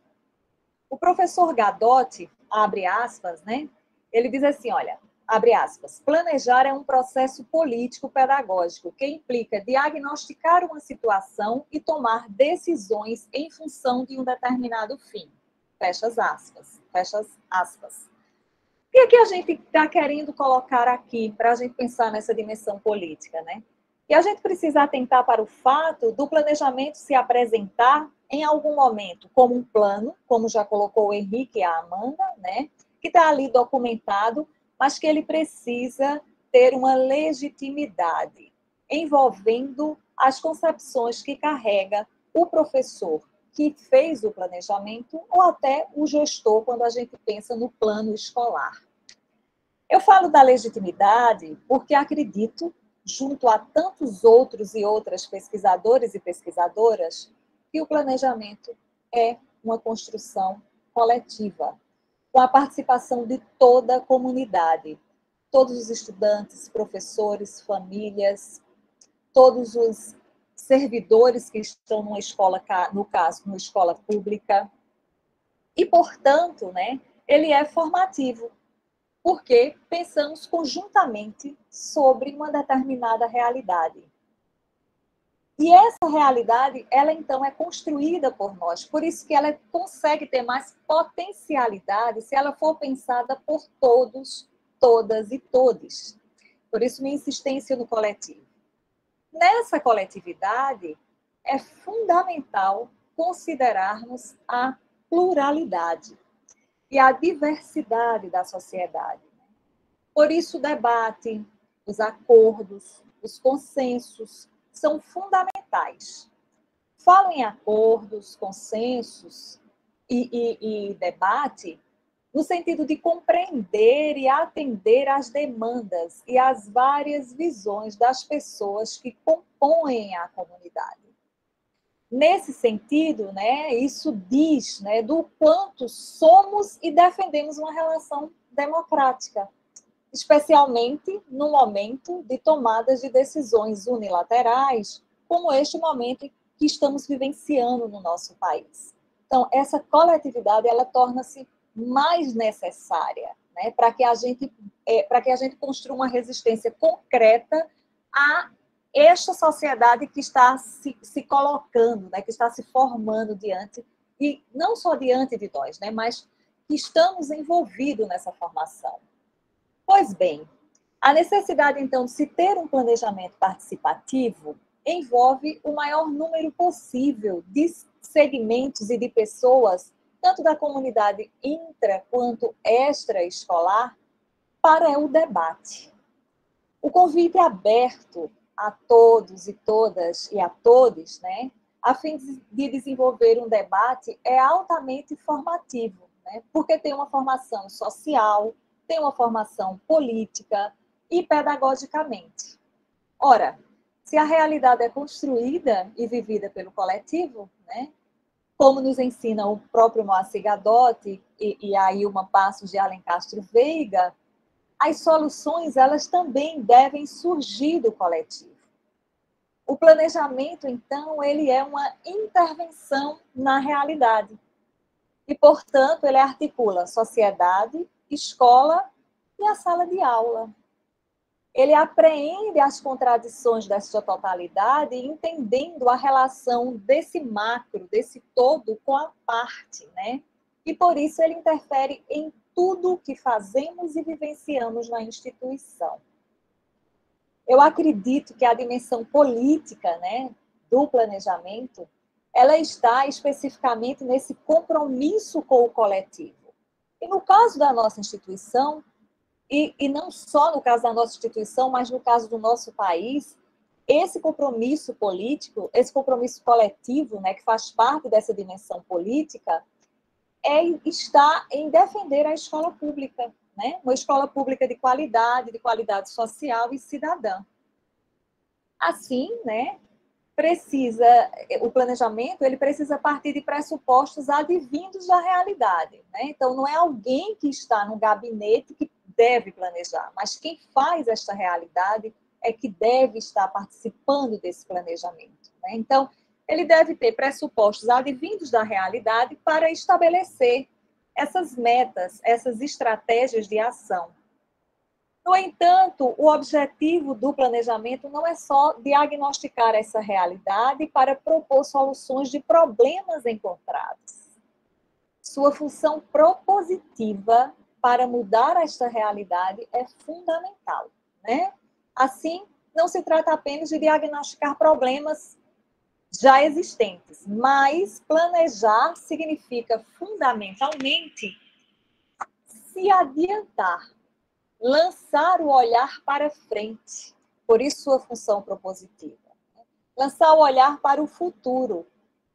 O professor Gadotti, abre aspas, né, ele diz assim, olha, abre aspas, planejar é um processo político-pedagógico que implica diagnosticar uma situação e tomar decisões em função de um determinado fim. Fecha aspas. Fecha aspas. O que é que a gente está querendo colocar aqui para a gente pensar nessa dimensão política, né? E a gente precisa atentar para o fato do planejamento se apresentar em algum momento como um plano, como já colocou o Henrique e a Amanda, né? Que está ali documentado, mas que ele precisa ter uma legitimidade envolvendo as concepções que carrega o professor que fez o planejamento ou até o gestor quando a gente pensa no plano escolar. Eu falo da legitimidade porque acredito, junto a tantos outros e outras pesquisadores e pesquisadoras, que o planejamento é uma construção coletiva, com a participação de toda a comunidade, todos os estudantes, professores, famílias, todos os servidores que estão numa escola, no caso, numa escola pública. E, portanto, né, ele é formativo, porque pensamos conjuntamente sobre uma determinada realidade. E essa realidade, ela então é construída por nós, por isso que ela consegue ter mais potencialidade se ela for pensada por todos, todas e todes. Por isso minha insistência no coletivo. Nessa coletividade, é fundamental considerarmos a pluralidade e a diversidade da sociedade. Por isso, o debate, os acordos, os consensos são fundamentais. falo em acordos, consensos e debate, no sentido de compreender e atender às demandas e às várias visões das pessoas que compõem a comunidade. Nesse sentido, né, isso diz, né, do quanto somos e defendemos uma relação democrática, especialmente no momento de tomadas de decisões unilaterais, como este momento que estamos vivenciando no nosso país. Então, essa coletividade, ela torna-se mais necessária, né, para que a gente construa uma resistência concreta a esta sociedade que está se colocando, né, que está se formando diante, e não só diante de nós, né, mas que estamos envolvidos nessa formação. Pois bem, a necessidade, então, de se ter um planejamento participativo envolve o maior número possível de segmentos e de pessoas, tanto da comunidade intra quanto extraescolar, para o debate. O convite é aberto a todos e todas e a todos, né, a fim de desenvolver um debate é altamente formativo, né, porque tem uma formação social, tem uma formação política e pedagogicamente. Ora, se a realidade é construída e vivida pelo coletivo, né, como nos ensina o próprio Moacir Gadotti e a Ilma Passos de Alencastro Veiga, as soluções, elas também devem surgir do coletivo. O planejamento, então, ele é uma intervenção na realidade. E, portanto, ele articula sociedade, escola e a sala de aula. Ele apreende as contradições dessa totalidade, entendendo a relação desse macro, desse todo, com a parte, né? E, por isso, ele interfere em tudo o que fazemos e vivenciamos na instituição. Eu acredito que a dimensão política, né, do planejamento, ela está especificamente nesse compromisso com o coletivo. E no caso da nossa instituição, e não só no caso da nossa instituição, mas no caso do nosso país, esse compromisso político, esse compromisso coletivo, né, que faz parte dessa dimensão política, está em defender a escola pública, né? Uma escola pública de qualidade social e cidadã. Assim, né, o planejamento, ele precisa partir de pressupostos advindos da realidade, né? Então, não é alguém que está no gabinete que deve planejar, mas quem faz esta realidade é que deve estar participando desse planejamento, né? Então, ele deve ter pressupostos advindos da realidade para estabelecer essas metas, essas estratégias de ação. No entanto, o objetivo do planejamento não é só diagnosticar essa realidade para propor soluções de problemas encontrados. Sua função propositiva para mudar esta realidade é fundamental, né? Assim, não se trata apenas de diagnosticar problemas já existentes, mas planejar significa fundamentalmente se adiantar, lançar o olhar para frente, por isso sua função propositiva. Lançar o olhar para o futuro,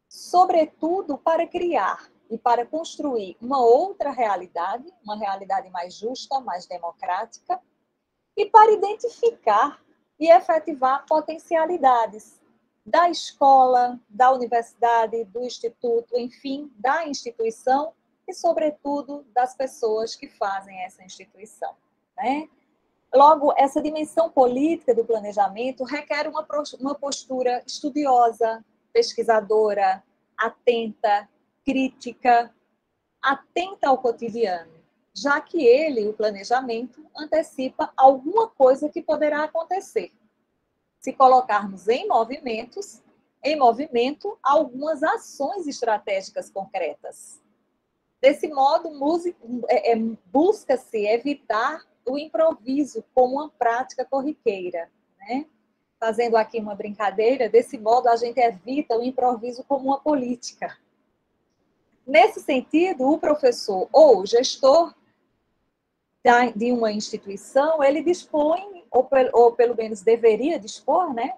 sobretudo para criar e para construir uma outra realidade, uma realidade mais justa, mais democrática, e para identificar e efetivar potencialidades da escola, da universidade, do instituto, enfim, da instituição e, sobretudo, das pessoas que fazem essa instituição, né? Logo, essa dimensão política do planejamento requer uma postura estudiosa, pesquisadora, atenta, crítica, atenta ao cotidiano, já que ele, o planejamento, antecipa alguma coisa que poderá acontecer se colocarmos em movimento algumas ações estratégicas concretas. Desse modo, busca-se evitar o improviso como uma prática corriqueira, né? Fazendo aqui uma brincadeira, desse modo a gente evita o improviso como uma política. Nesse sentido, o professor ou o gestor de uma instituição, ele dispõe, ou pelo menos deveria dispor, né,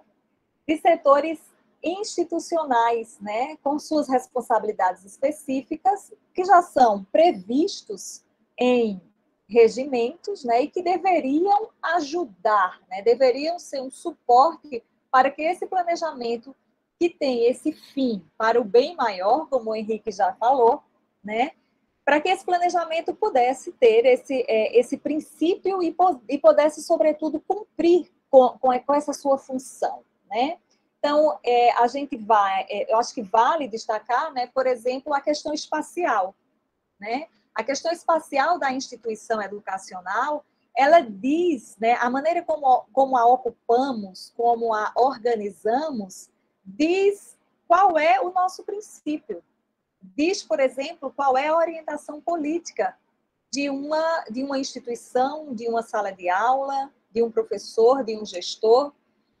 de setores institucionais, né, com suas responsabilidades específicas, que já são previstos em regimentos, né, e que deveriam ajudar, né, deveriam ser um suporte para que esse planejamento, que tem esse fim para o bem maior, como o Henrique já falou, né, para que esse planejamento pudesse ter esse princípio e pudesse, sobretudo, cumprir com essa sua função, né? Então, a gente eu acho que vale destacar, né, por exemplo, a questão espacial, né? A questão espacial da instituição educacional, ela diz, né, a maneira como a ocupamos, como a organizamos, diz qual é o nosso princípio. Diz, por exemplo, qual é a orientação política de uma instituição, de uma sala de aula, de um professor, de um gestor.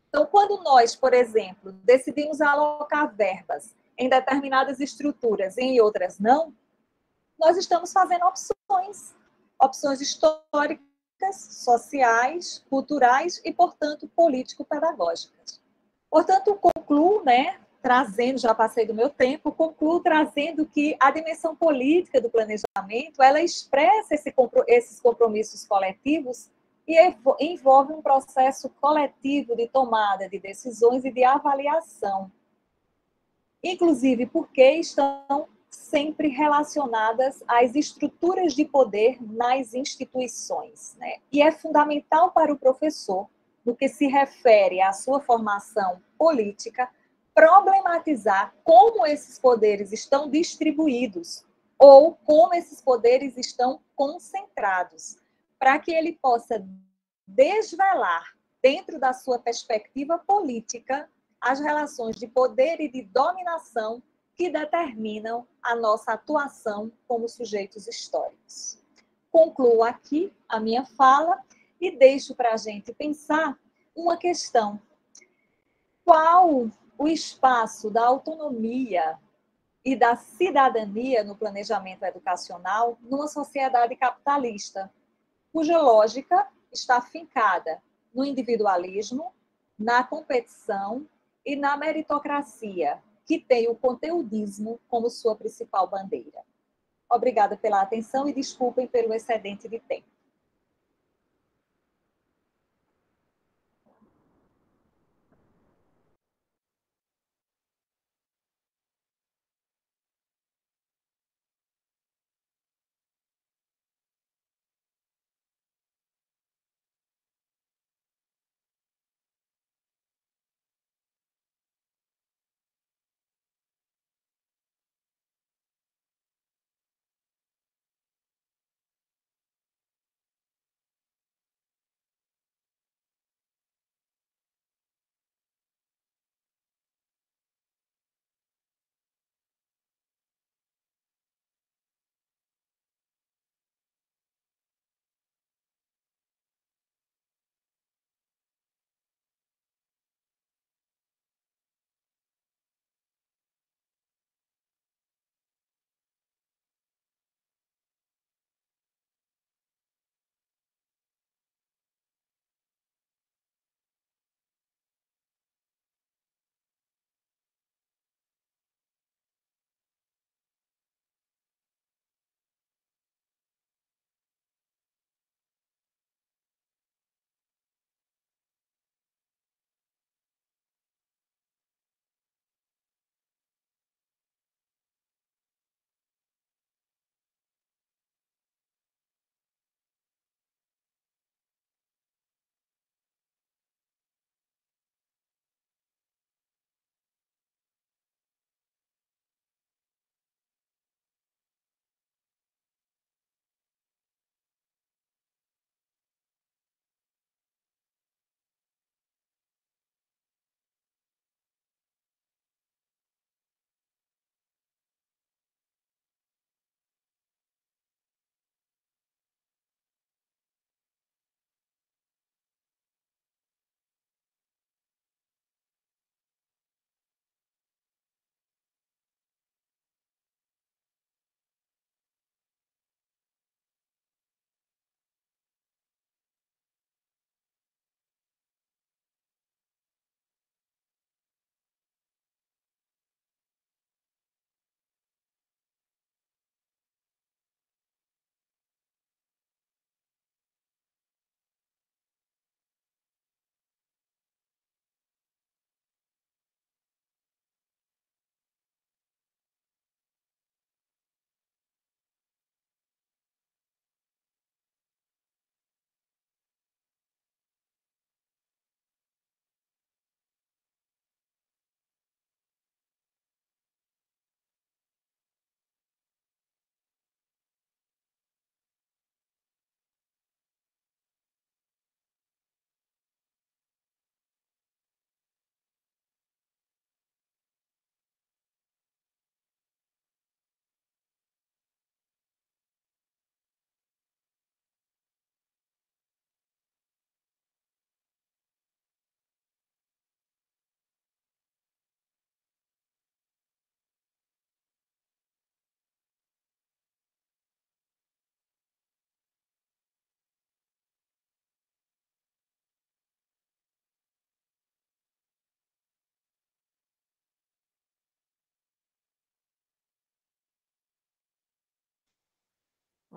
Então, quando nós, por exemplo, decidimos alocar verbas em determinadas estruturas e em outras não, nós estamos fazendo opções históricas, sociais, culturais e, portanto, político-pedagógicas. Portanto, concluo, né, trazendo, já passei do meu tempo, concluo trazendo que a dimensão política do planejamento, ela expressa esses compromissos coletivos e envolve um processo coletivo de tomada de decisões e de avaliação, inclusive porque estão sempre relacionadas às estruturas de poder nas instituições, né? E é fundamental para o professor, no que se refere à sua formação política, problematizar como esses poderes estão distribuídos ou como esses poderes estão concentrados, para que ele possa desvelar, dentro da sua perspectiva política, as relações de poder e de dominação que determinam a nossa atuação como sujeitos históricos. Concluo aqui a minha fala e deixo para a gente pensar uma questão. Qual o espaço da autonomia e da cidadania no planejamento educacional numa sociedade capitalista, cuja lógica está fincada no individualismo, na competição e na meritocracia, que tem o conteudismo como sua principal bandeira. Obrigada pela atenção e desculpem pelo excedente de tempo.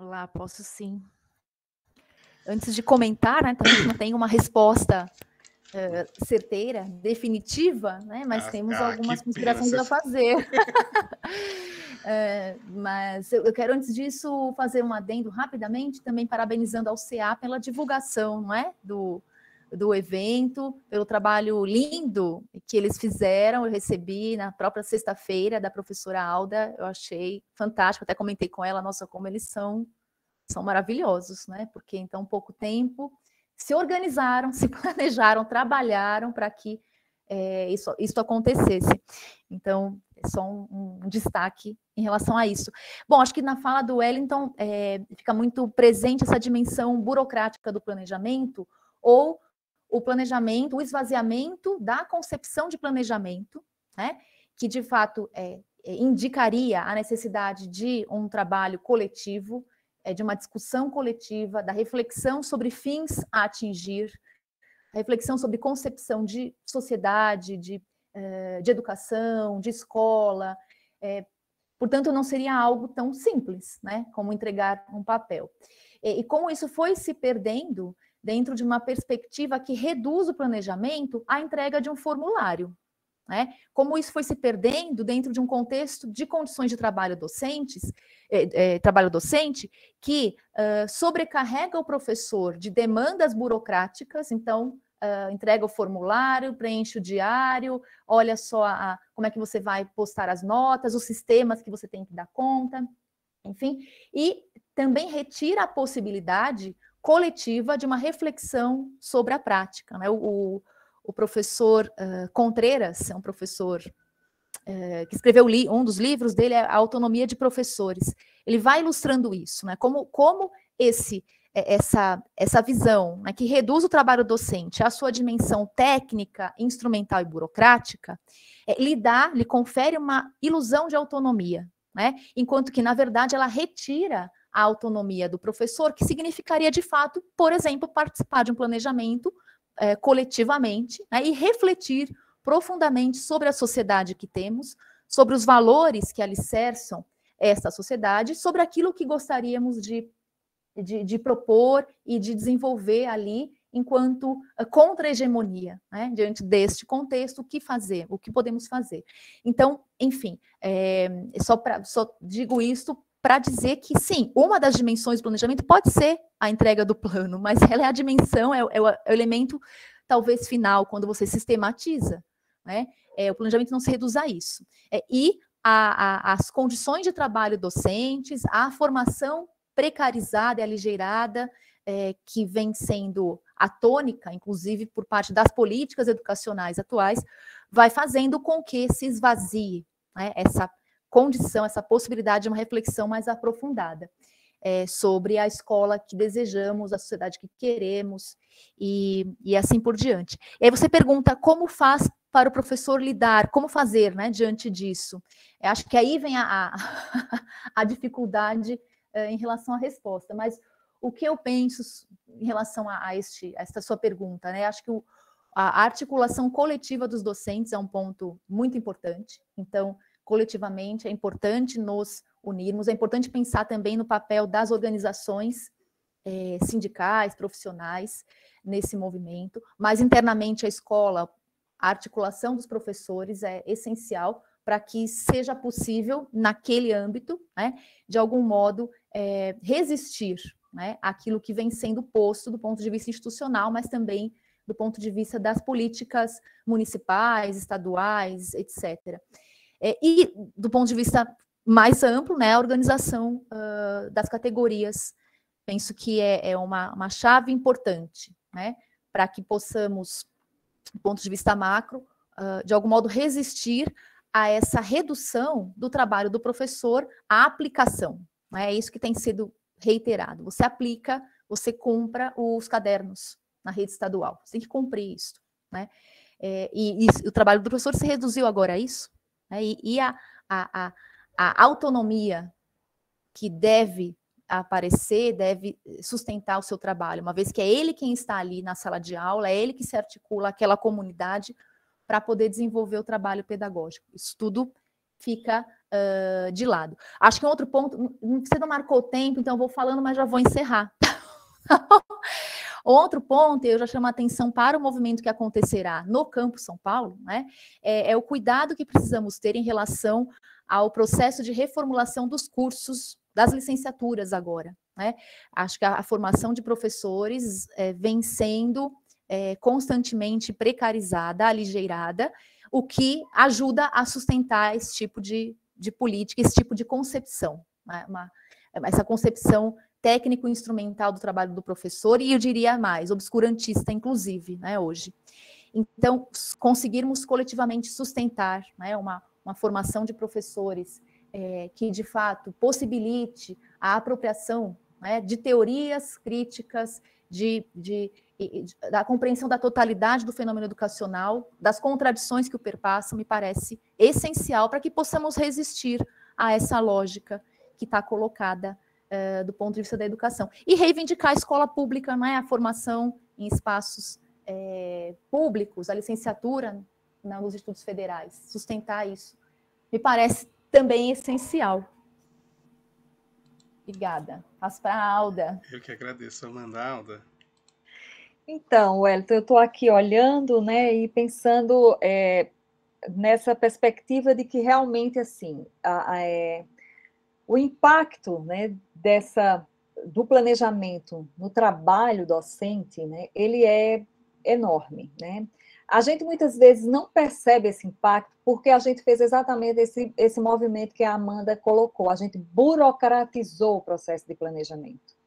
Olá, posso sim. Antes de comentar, né, também não tem uma resposta certeira, definitiva, né, mas temos algumas considerações a fazer. Mas eu quero, antes disso, fazer um adendo rapidamente, também parabenizando ao CA pela divulgação, não é, do evento, pelo trabalho lindo que eles fizeram. Eu recebi na própria sexta-feira da professora Alda, eu achei fantástico, até comentei com ela, nossa, como eles são maravilhosos, né? Porque em tão pouco tempo se organizaram, se planejaram, trabalharam para que isso acontecesse. Então, é só um destaque em relação a isso. Bom, acho que na fala do Wellington fica muito presente essa dimensão burocrática do planejamento, ou o planejamento, o esvaziamento da concepção de planejamento, né? Que de fato indicaria a necessidade de um trabalho coletivo, de uma discussão coletiva, da reflexão sobre fins a atingir, a reflexão sobre concepção de sociedade, de educação, de escola. Portanto, não seria algo tão simples, né, como entregar um papel. E como isso foi se perdendo dentro de uma perspectiva que reduz o planejamento à entrega de um formulário, né? Como isso foi se perdendo dentro de um contexto de condições de trabalho docente que sobrecarrega o professor de demandas burocráticas. Então, entrega o formulário, preenche o diário, olha só como é que você vai postar as notas, os sistemas que você tem que dar conta, enfim, e também retira a possibilidade coletiva de uma reflexão sobre a prática, né? O professor Contreras, é um professor que escreveu um dos livros dele, é A Autonomia de Professores. Ele vai ilustrando isso, né? Como essa visão, né, que reduz o trabalho docente à sua dimensão técnica, instrumental e burocrática, lhe confere uma ilusão de autonomia, né? Enquanto que, na verdade, ela retira a autonomia do professor, que significaria, de fato, por exemplo, participar de um planejamento coletivamente, né, e refletir profundamente sobre a sociedade que temos, sobre os valores que alicerçam essa sociedade, sobre aquilo que gostaríamos de propor e de desenvolver ali enquanto contra-hegemonia, né? Diante deste contexto, o que fazer, o que podemos fazer. Então, enfim, só digo isso para dizer que, sim, uma das dimensões do planejamento pode ser a entrega do plano, mas ela é a dimensão, é o elemento, talvez, final, quando você sistematiza, né? O planejamento não se reduz a isso. E as condições de trabalho docentes, a formação precarizada e aligeirada, que vem sendo a tônica, inclusive, por parte das políticas educacionais atuais, vai fazendo com que se esvazie, né, essa condição, essa possibilidade de uma reflexão mais aprofundada sobre a escola que desejamos, a sociedade que queremos e assim por diante. E aí você pergunta como faz para o professor lidar, como fazer, né, diante disso. Eu acho que aí vem a dificuldade em relação à resposta, mas o que eu penso em relação a esta sua pergunta, né? Acho que a articulação coletiva dos docentes é um ponto muito importante. Então, coletivamente, é importante nos unirmos, é importante pensar também no papel das organizações sindicais, profissionais, nesse movimento, mas internamente a escola, a articulação dos professores é essencial para que seja possível, naquele âmbito, né, de algum modo, resistir, né, àquilo que vem sendo posto do ponto de vista institucional, mas também do ponto de vista das políticas municipais, estaduais, etc. E do ponto de vista mais amplo, né, a organização das categorias, penso que é uma chave importante, né, para que possamos, do ponto de vista macro, de algum modo resistir a essa redução do trabalho do professor à aplicação. Né? É isso que tem sido reiterado. Você aplica, você compra os cadernos na rede estadual. Você tem que cumprir isso. Né? E o trabalho do professor se reduziu agora a isso. Né? E a autonomia que deve aparecer, deve sustentar o seu trabalho, uma vez que é ele quem está ali na sala de aula, é ele que se articula aquela comunidade para poder desenvolver o trabalho pedagógico. Isso tudo fica de lado. Acho que um outro ponto, você não marcou o tempo, então eu vou falando, mas já vou encerrar. Outro ponto, eu já chamo a atenção para o movimento que acontecerá no Campus São Paulo, né? É o cuidado que precisamos ter em relação ao processo de reformulação dos cursos das licenciaturas agora, né? Acho que a formação de professores vem sendo constantemente precarizada, aligeirada, o que ajuda a sustentar esse tipo de política, esse tipo de concepção, né? Essa concepção técnico-instrumental do trabalho do professor, e eu diria mais, obscurantista, inclusive, né, hoje. Então, conseguirmos coletivamente sustentar, né, uma formação de professores que, de fato, possibilite a apropriação, né, de teorias críticas, da compreensão da totalidade do fenômeno educacional, das contradições que o perpassam, me parece essencial para que possamos resistir a essa lógica que está colocada do ponto de vista da educação. E reivindicar a escola pública, né, a formação em espaços públicos, a licenciatura nos institutos federais, sustentar isso, me parece também essencial. Obrigada. Passo para a Alda. Eu que agradeço, Amanda. Alda. Então, Wellington, eu estou aqui olhando, né, e pensando nessa perspectiva de que realmente, assim, o impacto, né, do planejamento no trabalho docente, né, ele é enorme, né? A gente muitas vezes não percebe esse impacto porque a gente fez exatamente esse movimento que a Amanda colocou, a gente burocratizou o processo de planejamento.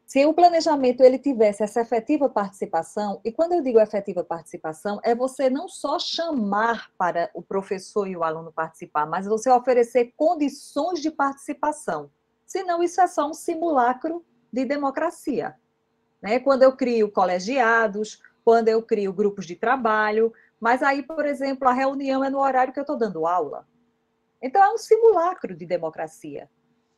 Se o planejamento ele tivesse essa efetiva participação, e quando eu digo efetiva participação, é você não só chamar para o professor e o aluno participar, mas você oferecer condições de participação. Senão, isso é só um simulacro de democracia, né? Quando eu crio colegiados, quando eu crio grupos de trabalho, mas aí, por exemplo, a reunião é no horário que eu estou dando aula. Então, é um simulacro de democracia.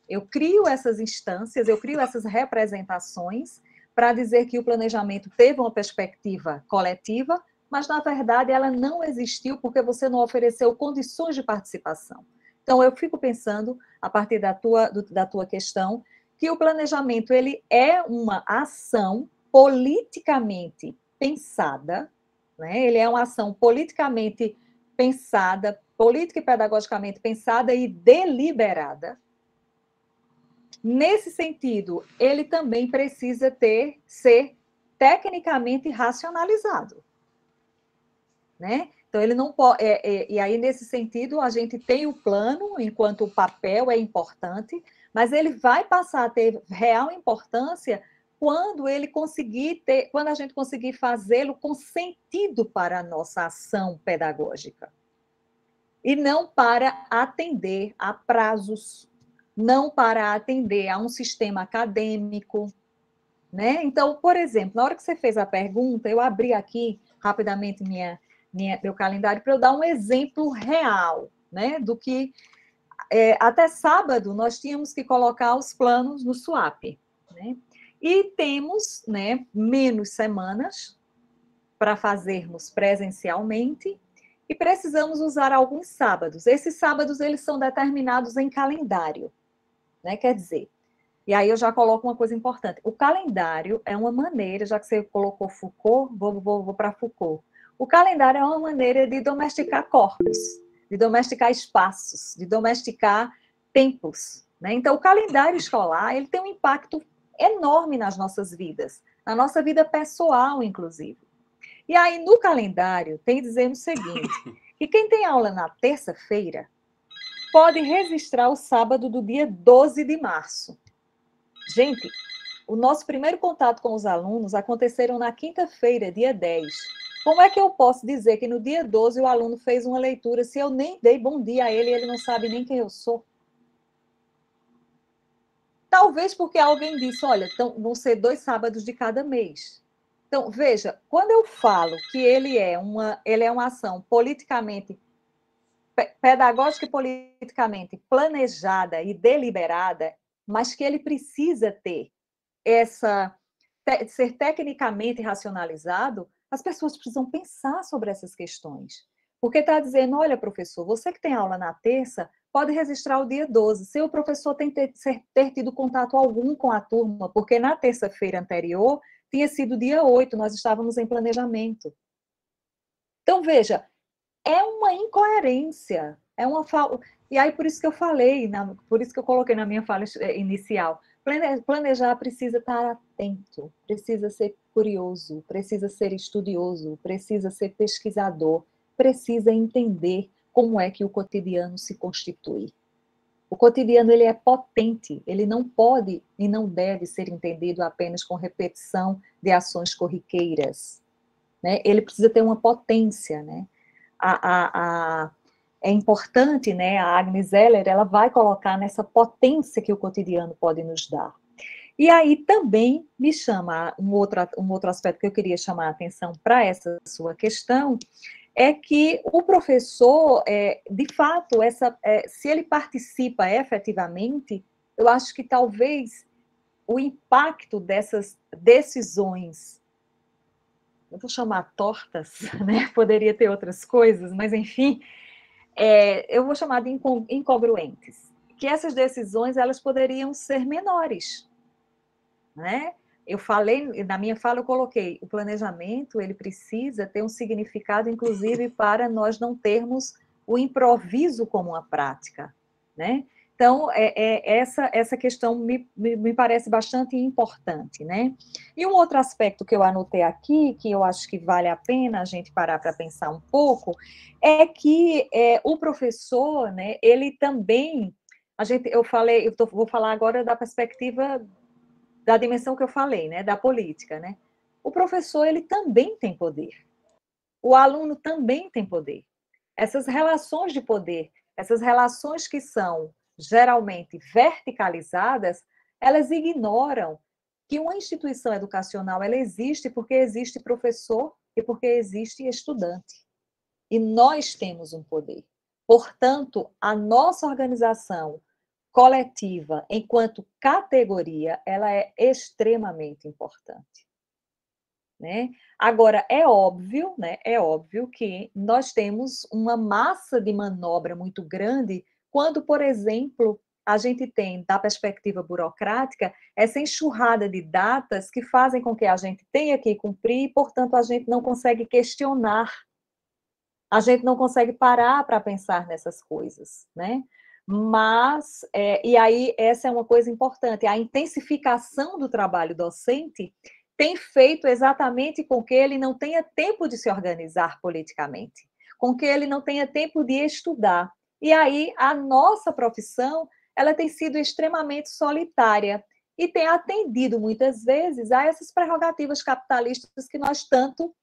Eu crio essas instâncias, eu crio essas representações para dizer que o planejamento teve uma perspectiva coletiva, mas, na verdade, ela não existiu porque você não ofereceu condições de participação. Então, eu fico pensando, a partir da tua questão, que o planejamento ele é uma ação politicamente pensada, né? Ele é uma ação politicamente pensada, política e pedagogicamente pensada e deliberada. Nesse sentido, ele também precisa ser tecnicamente racionalizado, né? Então, ele não pode. E aí, nesse sentido, a gente tem o plano, enquanto o papel é importante, mas ele vai passar a ter real importância quando a gente conseguir fazê-lo com sentido para a nossa ação pedagógica. E não para atender a prazos, não para atender a um sistema acadêmico, né? Então, por exemplo, na hora que você fez a pergunta, eu abri aqui rapidamente meu calendário para eu dar um exemplo real, né? Do que até sábado nós tínhamos que colocar os planos no SWAP, né? E temos, né, menos semanas para fazermos presencialmente e precisamos usar alguns sábados. Esses sábados eles são determinados em calendário, né? Quer dizer, e aí eu já coloco uma coisa importante. O calendário é uma maneira, já que você colocou Foucault, vou para Foucault. O calendário é uma maneira de domesticar corpos, de domesticar espaços, de domesticar tempos, né? Então, o calendário escolar ele tem um impacto enorme nas nossas vidas, na nossa vida pessoal, inclusive. E aí, no calendário, tem dizendo o seguinte, que quem tem aula na terça-feira pode registrar o sábado do dia 12 de março. Gente, o nosso primeiro contato com os alunos aconteceram na quinta-feira, dia 10. Como é que eu posso dizer que no dia 12 o aluno fez uma leitura se eu nem dei bom dia a ele e ele não sabe nem quem eu sou? Talvez porque alguém disse, olha, então vão ser 2 sábados de cada mês. Então, veja, quando eu falo que ele é uma ação politicamente, pedagógica e politicamente planejada e deliberada, mas que ele precisa ter ser tecnicamente racionalizado, as pessoas precisam pensar sobre essas questões. Porque está dizendo, olha, professor, você que tem aula na terça, pode registrar o dia 12, se o professor ter tido contato algum com a turma, porque na terça-feira anterior tinha sido dia 8, nós estávamos em planejamento. Então, veja, é uma incoerência, é uma falta. E aí, por isso que eu falei, por isso que eu coloquei na minha fala inicial, planejar precisa estar atento, precisa ser curioso, precisa ser estudioso, precisa ser pesquisador, precisa entender como é que o cotidiano se constitui. O cotidiano ele é potente, ele não pode e não deve ser entendido apenas com repetição de ações corriqueiras, né? Ele precisa ter uma potência, né? É importante, né? A Agnes Zeller, ela vai colocar nessa potência que o cotidiano pode nos dar. E aí também me chama um outro aspecto que eu queria chamar a atenção para essa sua questão, é que o professor, de fato, se ele participa efetivamente, eu acho que talvez o impacto dessas decisões, eu vou chamar tortas, né? Poderia ter outras coisas, mas enfim, eu vou chamar de incongruentes, que essas decisões elas poderiam ser menores, né? Eu falei, na minha fala eu coloquei, o planejamento, ele precisa ter um significado, inclusive, para nós não termos o improviso como uma prática, né? Então, essa questão me parece bastante importante, né? E um outro aspecto que eu anotei aqui, que eu acho que vale a pena a gente parar para pensar um pouco, é que o professor, né, ele também, vou falar agora da perspectiva da dimensão que eu falei, né, da política, né? O professor, ele também tem poder. O aluno também tem poder. Essas relações de poder, essas relações que são geralmente verticalizadas, elas ignoram que uma instituição educacional ela existe porque existe professor e porque existe estudante. E nós temos um poder. Portanto, a nossa organização coletiva, enquanto categoria, ela é extremamente importante, né? Agora, é óbvio, né? É óbvio que nós temos uma massa de manobra muito grande quando, por exemplo, a gente tem, da perspectiva burocrática, essa enxurrada de datas que fazem com que a gente tenha que cumprir e, portanto, a gente não consegue questionar, a gente não consegue parar para pensar nessas coisas, né? Mas, e aí, essa é uma coisa importante, a intensificação do trabalho docente tem feito exatamente com que ele não tenha tempo de se organizar politicamente, com que ele não tenha tempo de estudar. E aí, a nossa profissão, ela tem sido extremamente solitária e tem atendido, muitas vezes, a essas prerrogativas capitalistas que nós tanto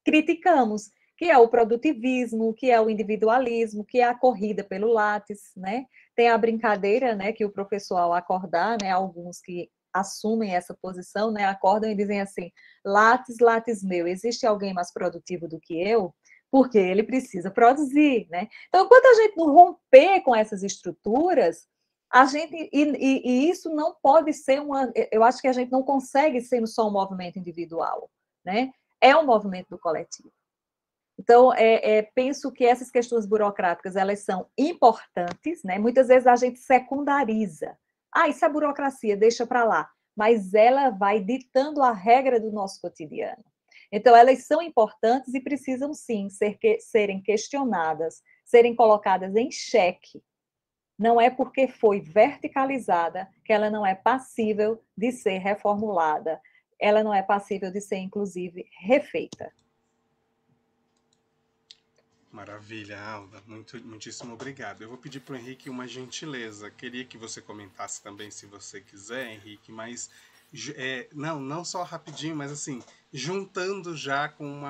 criticamos, que é o produtivismo, que é o individualismo, que é a corrida pelo látis, né? Tem a brincadeira, né, que o professor, ao acordar, né, alguns que assumem essa posição, né, acordam e dizem assim, látis, látis meu, existe alguém mais produtivo do que eu? Porque ele precisa produzir, né? Então, enquanto a gente não romper com essas estruturas, a gente, e isso não pode ser eu acho que a gente não consegue ser só um movimento individual, né? É um movimento do coletivo. Então, penso que essas questões burocráticas, elas são importantes, né? Muitas vezes a gente secundariza. Isso é burocracia, deixa para lá. Mas ela vai ditando a regra do nosso cotidiano. Então, elas são importantes e precisam, sim, serem questionadas, serem colocadas em xeque. Não é porque foi verticalizada que ela não é passível de ser reformulada. Ela não é passível de ser, inclusive, refeita. Maravilha, Alda. Muitíssimo obrigado. Eu vou pedir para o Henrique uma gentileza. Queria que você comentasse também, se você quiser, Henrique, mas não só rapidinho, mas assim, juntando já com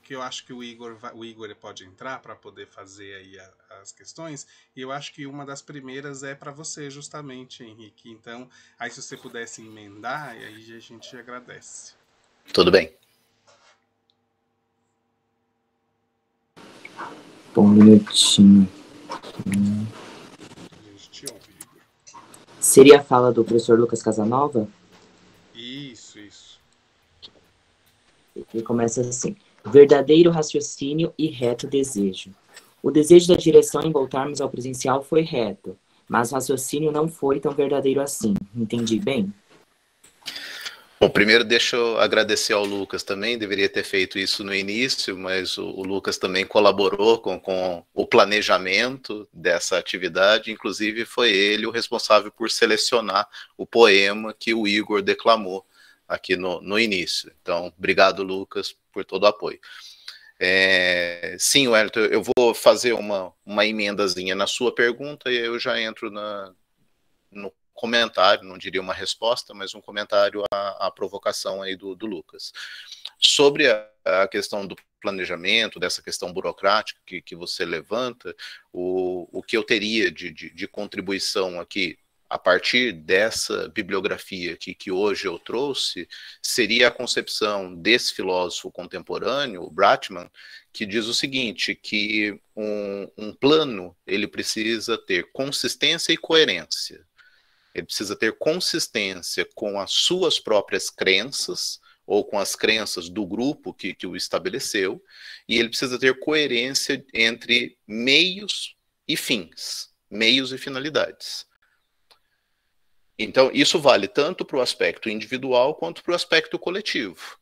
que eu acho que o Igor pode entrar para poder fazer aí as questões, e eu acho que uma das primeiras é para você, justamente, Henrique. Então, aí se você pudesse emendar, aí a gente agradece. Tudo bem. Um minutinho. A gente te ouve, Igor. Seria a fala do professor Lucas Casanova? Isso. Ele começa assim. Verdadeiro raciocínio e reto desejo. O desejo da direção em voltarmos ao presencial foi reto, mas o raciocínio não foi tão verdadeiro assim. Entendi bem? Bom, primeiro deixa eu agradecer ao Lucas também, deveria ter feito isso no início, mas o Lucas também colaborou com o planejamento dessa atividade, inclusive foi ele o responsável por selecionar o poema que o Igor declamou aqui no início. Então, obrigado, Lucas, por todo o apoio. Sim, Wellington, eu vou fazer uma emendazinha na sua pergunta e eu já entro no comentário, não diria uma resposta, mas um comentário à provocação aí do Lucas. Sobre a questão do planejamento, dessa questão burocrática que você levanta, o que eu teria de contribuição aqui, a partir dessa bibliografia que hoje eu trouxe, seria a concepção desse filósofo contemporâneo, o Bratman, que diz o seguinte, que um plano ele precisa ter consistência e coerência. Ele precisa ter consistência com as suas próprias crenças, ou com as crenças do grupo que o estabeleceu, e ele precisa ter coerência entre meios e fins, meios e finalidades. Então, isso vale tanto para o aspecto individual quanto para o aspecto coletivo.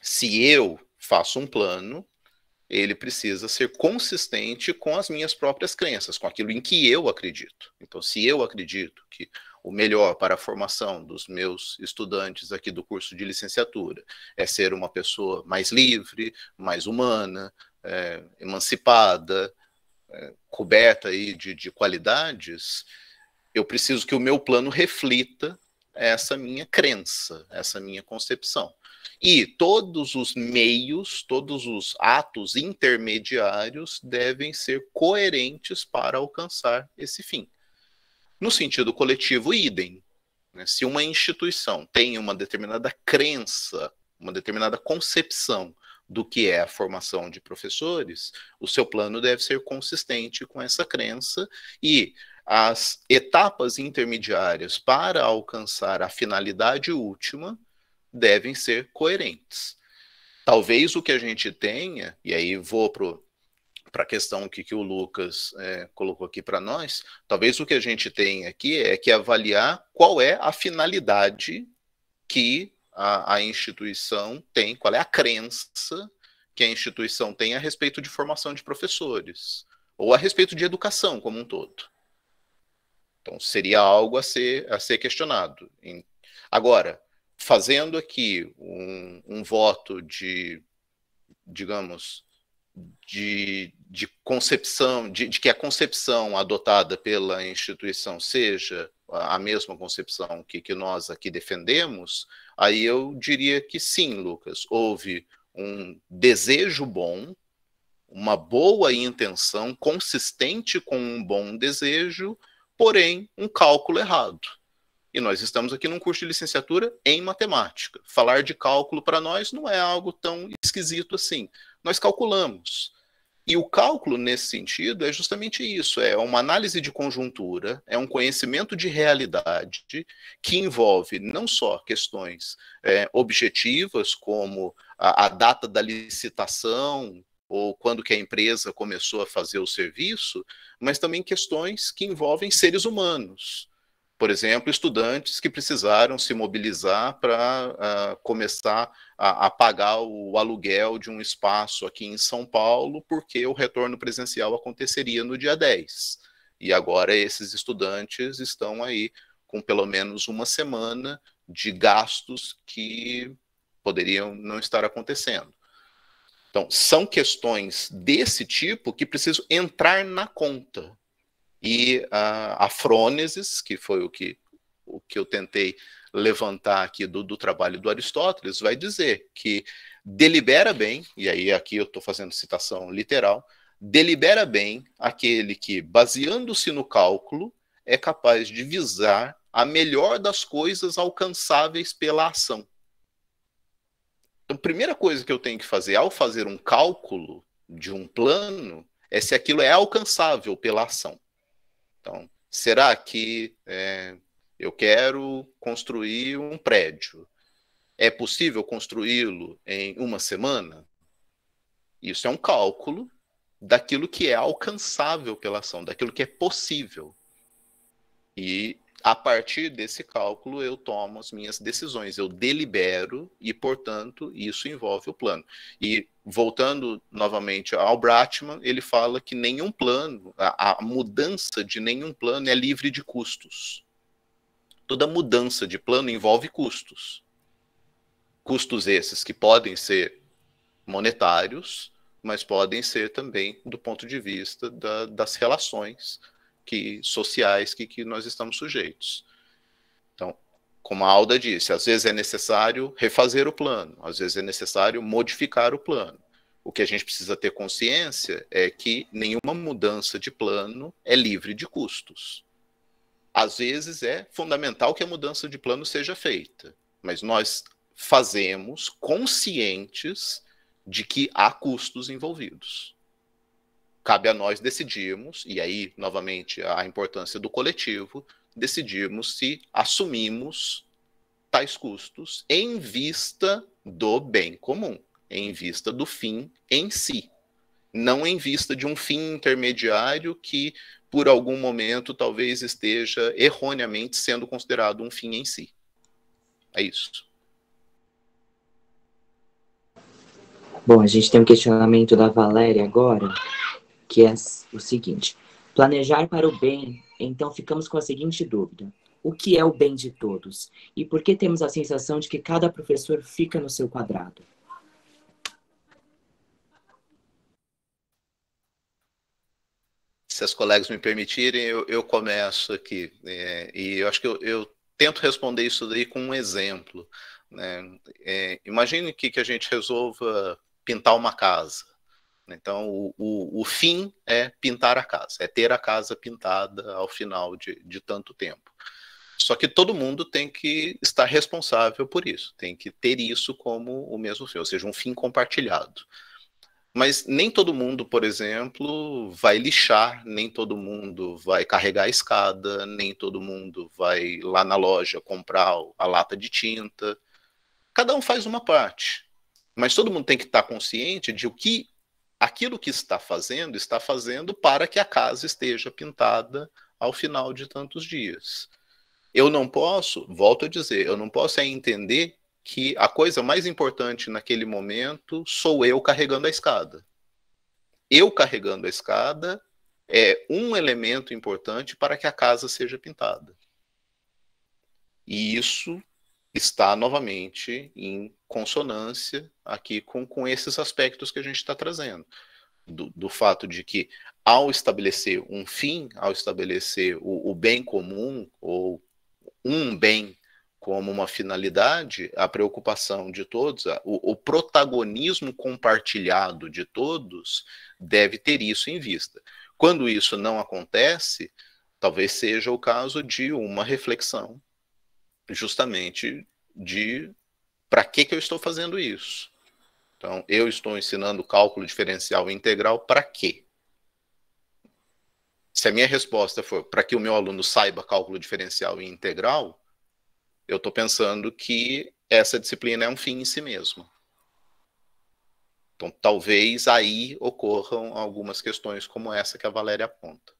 Se eu faço um plano, ele precisa ser consistente com as minhas próprias crenças, com aquilo em que eu acredito. Então, se eu acredito que o melhor para a formação dos meus estudantes aqui do curso de licenciatura é ser uma pessoa mais livre, mais humana, emancipada, coberta aí de qualidades, eu preciso que o meu plano reflita essa minha crença, essa minha concepção. E todos os meios, todos os atos intermediários devem ser coerentes para alcançar esse fim. No sentido coletivo, idem. Se uma instituição tem uma determinada crença, uma determinada concepção do que é a formação de professores, o seu plano deve ser consistente com essa crença e as etapas intermediárias para alcançar a finalidade última devem ser coerentes. Talvez o que a gente tenha, e aí vou para a questão que o Lucas colocou aqui para nós, talvez o que a gente tenha aqui é que avaliar qual é a finalidade que a instituição tem, qual é a crença que a instituição tem a respeito de formação de professores, ou a respeito de educação como um todo. Então, seria algo a ser questionado. Agora, fazendo aqui um voto digamos, de concepção, de que a concepção adotada pela instituição seja a mesma concepção que nós aqui defendemos, aí eu diria que sim, Lucas, houve um desejo bom, uma boa intenção, consistente com um bom desejo, porém um cálculo errado. E nós estamos aqui num curso de licenciatura em matemática. Falar de cálculo para nós não é algo tão esquisito assim. Nós calculamos. E o cálculo, nesse sentido, é justamente isso. É uma análise de conjuntura, é um conhecimento de realidade que envolve não só questões objetivas, como a data da licitação, ou quando que a empresa começou a fazer o serviço, mas também questões que envolvem seres humanos. Por exemplo, estudantes que precisaram se mobilizar para começar a pagar o aluguel de um espaço aqui em São Paulo, porque o retorno presencial aconteceria no dia 10. E agora esses estudantes estão aí com pelo menos uma semana de gastos que poderiam não estar acontecendo. Então, são questões desse tipo que precisam entrar na conta. E a frônesis, que foi o que eu tentei levantar aqui do trabalho do Aristóteles, vai dizer que delibera bem, e aí aqui eu estou fazendo citação literal, delibera bem aquele que, baseando-se no cálculo, é capaz de visar a melhor das coisas alcançáveis pela ação. Então, a primeira coisa que eu tenho que fazer ao fazer um cálculo de um plano é se aquilo é alcançável pela ação. Então, será que eu quero construir um prédio? É possível construí-lo em uma semana? Isso é um cálculo daquilo que é alcançável pela ação, daquilo que é possível. E a partir desse cálculo eu tomo as minhas decisões, eu delibero e, portanto, isso envolve o plano. E voltando novamente ao Bratman, ele fala que nenhum plano, a mudança de nenhum plano é livre de custos. Toda mudança de plano envolve custos. Custos esses que podem ser monetários, mas podem ser também do ponto de vista das relações sociais que nós estamos sujeitos. Então, como a Alda disse, às vezes é necessário refazer o plano, às vezes é necessário modificar o plano. O que a gente precisa ter consciência é que nenhuma mudança de plano é livre de custos. Às vezes é fundamental que a mudança de plano seja feita, mas nós fazemos conscientes de que há custos envolvidos. Cabe a nós decidirmos, e aí, novamente, a importância do coletivo, decidirmos se assumimos tais custos em vista do bem comum, em vista do fim em si, não em vista de um fim intermediário que, por algum momento, talvez esteja erroneamente sendo considerado um fim em si. É isso. Bom, a gente tem um questionamento da Valéria agora, que é o seguinte: planejar para o bem, então ficamos com a seguinte dúvida: o que é o bem de todos? E por que temos a sensação de que cada professor fica no seu quadrado? Se as colegas me permitirem, eu começo aqui. E eu acho que eu tento responder isso daí com um exemplo. Né? Imagine que a gente resolva pintar uma casa. Então, o fim é pintar a casa, é ter a casa pintada ao final de tanto tempo. Só que todo mundo tem que estar responsável por isso, tem que ter isso como o mesmo fim, ou seja, um fim compartilhado. Mas nem todo mundo, por exemplo, vai lixar, nem todo mundo vai carregar a escada, nem todo mundo vai lá na loja comprar a lata de tinta. Cada um faz uma parte. Mas todo mundo tem que estar consciente de que aquilo que está fazendo para que a casa esteja pintada ao final de tantos dias. Eu não posso, volto a dizer, eu não posso entender que a coisa mais importante naquele momento sou eu carregando a escada. Eu carregando a escada é um elemento importante para que a casa seja pintada. E isso está novamente em consonância aqui com esses aspectos que a gente está trazendo. Do fato de que, ao estabelecer um fim, ao estabelecer o bem comum, ou um bem como uma finalidade, a preocupação de todos, o protagonismo compartilhado de todos deve ter isso em vista. Quando isso não acontece, talvez seja o caso de uma reflexão, justamente de para que eu estou fazendo isso. Então, eu estou ensinando cálculo diferencial integral para quê? Se a minha resposta for para que o meu aluno saiba cálculo diferencial e integral, eu estou pensando que essa disciplina é um fim em si mesma. Então, talvez aí ocorram algumas questões como essa que a Valéria aponta.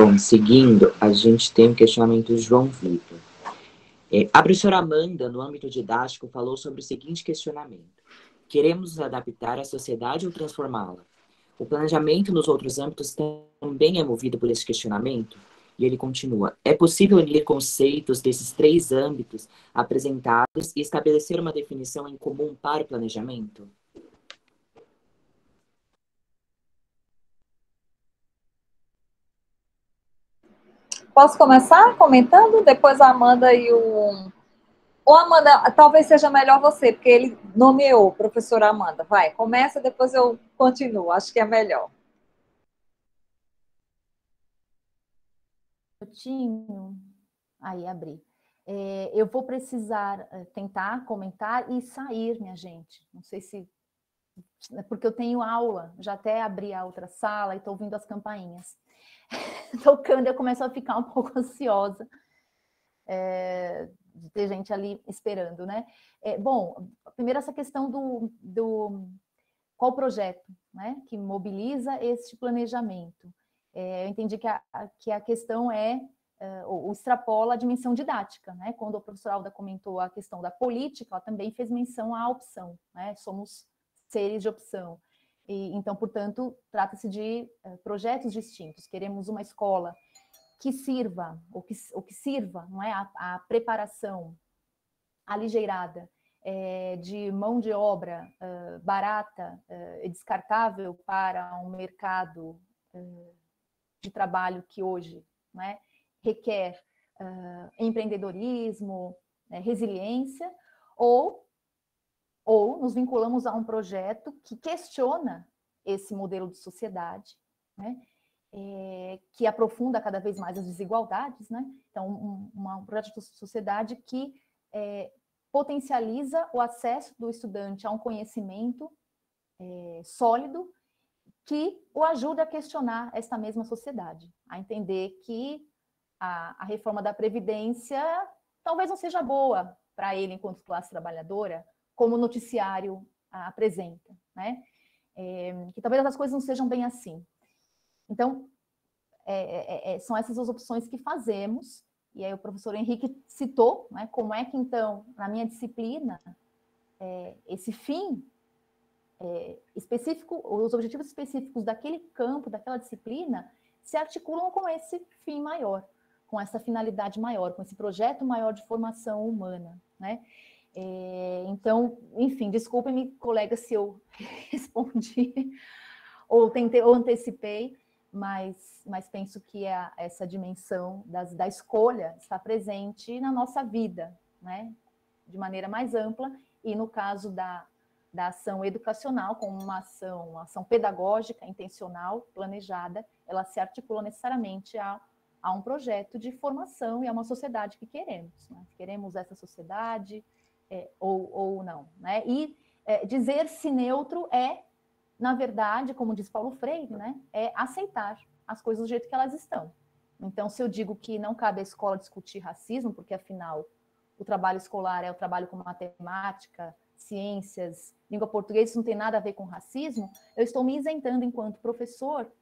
Bom, seguindo, a gente tem um questionamento do João Vitor. A professora Amanda, no âmbito didático, falou sobre o seguinte questionamento. Queremos nos adaptar à sociedade ou transformá-la? O planejamento nos outros âmbitos também é movido por esse questionamento? E ele continua. É possível unir conceitos desses 3 âmbitos apresentados e estabelecer uma definição em comum para o planejamento? Posso começar comentando? Depois a Amanda e o... Ou Amanda, talvez seja melhor você, porque ele nomeou, professora Amanda. Vai, começa, depois eu continuo. Acho que é melhor. Aí, abri. Eu vou precisar tentar comentar e sair, minha gente. Não sei se... Porque eu tenho aula, já até abri a outra sala e estou ouvindo as campainhas tocando, eu começo a ficar um pouco ansiosa de ter gente ali esperando, né? Bom, primeiro essa questão do qual projeto, né, que mobiliza este planejamento. Eu entendi que a questão ou extrapola a dimensão didática, né? Quando a professora Alda comentou a questão da política, ela também fez menção à opção, né? Somos seres de opção. Então, portanto, trata-se de projetos distintos. Queremos uma escola que sirva, ou que sirva, não é, a preparação aligeirada de mão de obra barata e descartável para um mercado de trabalho que hoje, né, requer empreendedorismo, resiliência, ou nos vinculamos a um projeto que questiona esse modelo de sociedade, né, que aprofunda cada vez mais as desigualdades, né? Então, um projeto de sociedade que potencializa o acesso do estudante a um conhecimento sólido que o ajuda a questionar esta mesma sociedade, a entender que a reforma da Previdência talvez não seja boa para ele enquanto classe trabalhadora, como o noticiário apresenta, né? Que talvez as coisas não sejam bem assim. Então, são essas as opções que fazemos, e aí o professor Henrique citou, né, como é que, então, na minha disciplina, esse fim específico, os objetivos específicos daquele campo, daquela disciplina, se articulam com esse fim maior, com essa finalidade maior, com esse projeto maior de formação humana, né? Então, enfim, desculpem-me, colega, se eu respondi ou antecipei, mas penso que essa dimensão da escolha está presente na nossa vida, né? De maneira mais ampla, e no caso da ação educacional, como uma ação pedagógica, intencional, planejada, ela se articula necessariamente a um projeto de formação e a uma sociedade que queremos, né? Queremos essa sociedade ou não, né? E dizer-se neutro na verdade, como diz Paulo Freire, né, é aceitar as coisas do jeito que elas estão. Então, se eu digo que não cabe à escola discutir racismo, porque, afinal, o trabalho escolar é o trabalho com matemática, ciências, língua portuguesa, isso não tem nada a ver com racismo, eu estou me isentando, enquanto professor,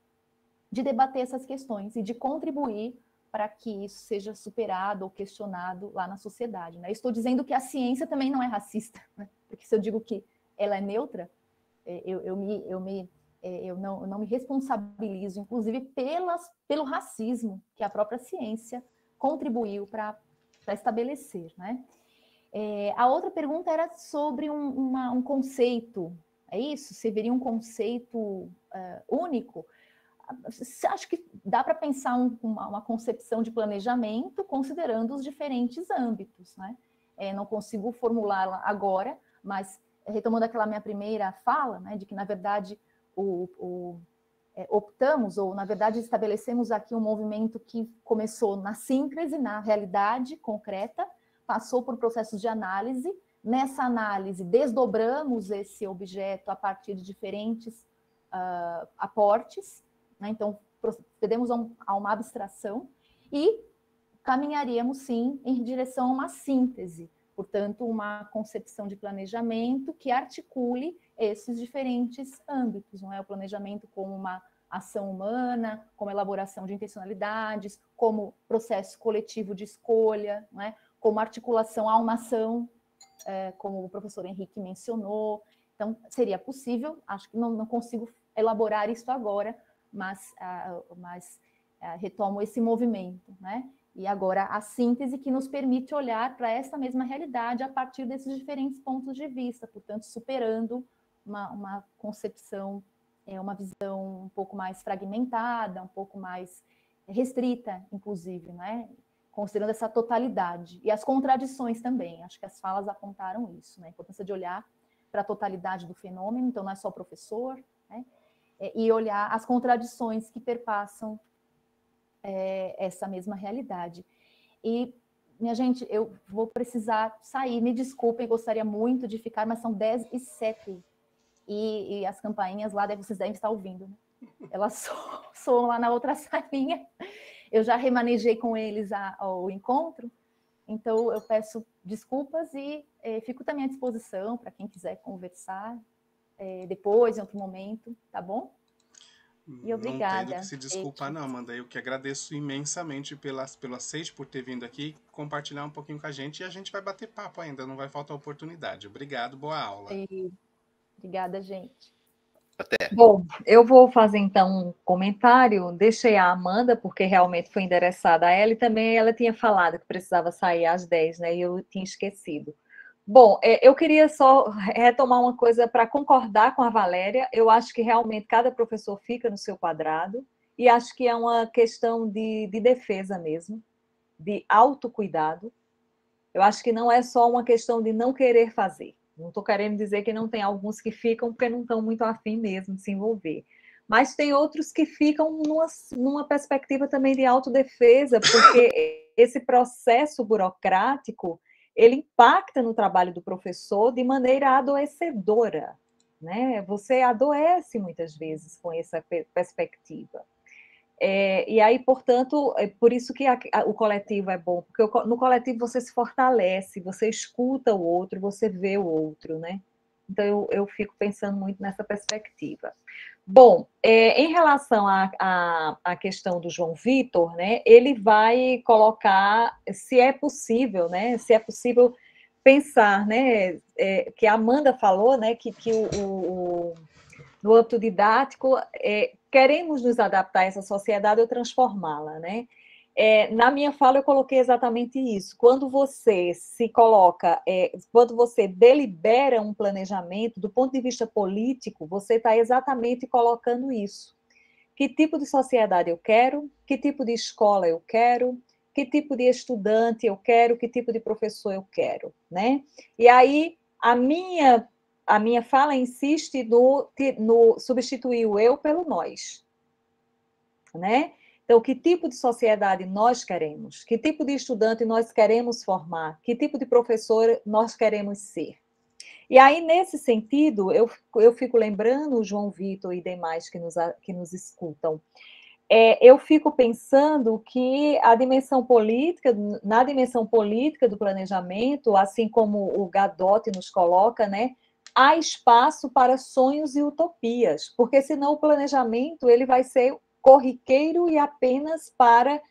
de debater essas questões e de contribuir para que isso seja superado ou questionado lá na sociedade, né? Eu estou dizendo que a ciência também não é racista, né? Porque se eu digo que ela é neutra, eu não me responsabilizo, inclusive, pelo racismo que a própria ciência contribuiu para estabelecer, né? A outra pergunta era sobre um conceito, é isso? Se viria um conceito único? Acho que dá para pensar uma concepção de planejamento considerando os diferentes âmbitos, né? Não consigo formulá-la agora, mas retomando aquela minha primeira fala, né, de que, na verdade, optamos, ou, na verdade, estabelecemos aqui um movimento que começou na síncrese, na realidade concreta, passou por processos de análise. Nessa análise, desdobramos esse objeto a partir de diferentes aportes, né? Então, procedemos a uma abstração e caminharíamos, sim, em direção a uma síntese, Portanto, uma concepção de planejamento que articule esses diferentes âmbitos, não é? O planejamento como uma ação humana, como elaboração de intencionalidades, como processo coletivo de escolha, não é? Como articulação a uma ação, como o professor Henrique mencionou. Então, seria possível, acho que não consigo elaborar isso agora, mas retomo esse movimento, né? E agora a síntese que nos permite olhar para essa mesma realidade a partir desses diferentes pontos de vista, portanto, superando uma concepção, uma visão um pouco mais fragmentada, um pouco mais restrita, inclusive, né? Considerando essa totalidade. E as contradições também, acho que as falas apontaram isso, né? A importância de olhar para a totalidade do fenômeno, então não é só o professor, né? E olhar as contradições que perpassam essa mesma realidade. E, minha gente, eu vou precisar sair, me desculpem, gostaria muito de ficar, mas são 10h07, e as campainhas lá, vocês devem estar ouvindo, né? Elas soam lá na outra salinha, eu já remanejei com eles o encontro, então eu peço desculpas e fico também à disposição para quem quiser conversar depois, em outro momento, tá bom? E obrigada. Não tem do que se desculpar, não, Amanda. Eu que agradeço imensamente pelo aceite, por ter vindo aqui compartilhar um pouquinho com a gente, e a gente vai bater papo ainda, não vai faltar oportunidade. Obrigado, boa aula. Obrigada, gente. Até. Bom, eu vou fazer então um comentário. Deixei a Amanda, porque realmente foi endereçada a ela, e também ela tinha falado que precisava sair às 10, né? E eu tinha esquecido. Bom, eu queria só retomar uma coisa para concordar com a Valéria. Eu acho que realmente cada professor fica no seu quadrado, e acho que é uma questão de defesa mesmo, de autocuidado. Eu acho que não é só uma questão de não querer fazer. Não estou querendo dizer que não tem alguns que ficam porque não estão muito afim mesmo de se envolver. Mas tem outros que ficam numa perspectiva também de autodefesa, porque esse processo burocrático, ele impacta no trabalho do professor de maneira adoecedora, né? Você adoece muitas vezes com essa perspectiva. E aí, portanto, é por isso que o coletivo é bom, porque no coletivo você se fortalece, você escuta o outro, você vê o outro, né? Então, eu fico pensando muito nessa perspectiva. Bom, em relação à questão do João Vitor, né, ele vai colocar, se é possível, né, se é possível pensar, né, que a Amanda falou, né, que no âmbito didático, queremos nos adaptar a essa sociedade ou transformá-la, né? Na minha fala, eu coloquei exatamente isso. Quando você se coloca, quando você delibera um planejamento, do ponto de vista político, você está exatamente colocando isso. Que tipo de sociedade eu quero? Que tipo de escola eu quero? Que tipo de estudante eu quero? Que tipo de professor eu quero, né? E aí, a minha fala insiste no substituir o eu pelo nós, né? Então, que tipo de sociedade nós queremos? Que tipo de estudante nós queremos formar? Que tipo de professor nós queremos ser? E aí, nesse sentido, eu fico lembrando o João Vitor e demais que nos escutam. Eu fico pensando que na dimensão política do planejamento, assim como o Gadotti nos coloca, né, há espaço para sonhos e utopias, porque senão o planejamento ele vai ser corriqueiro e apenas para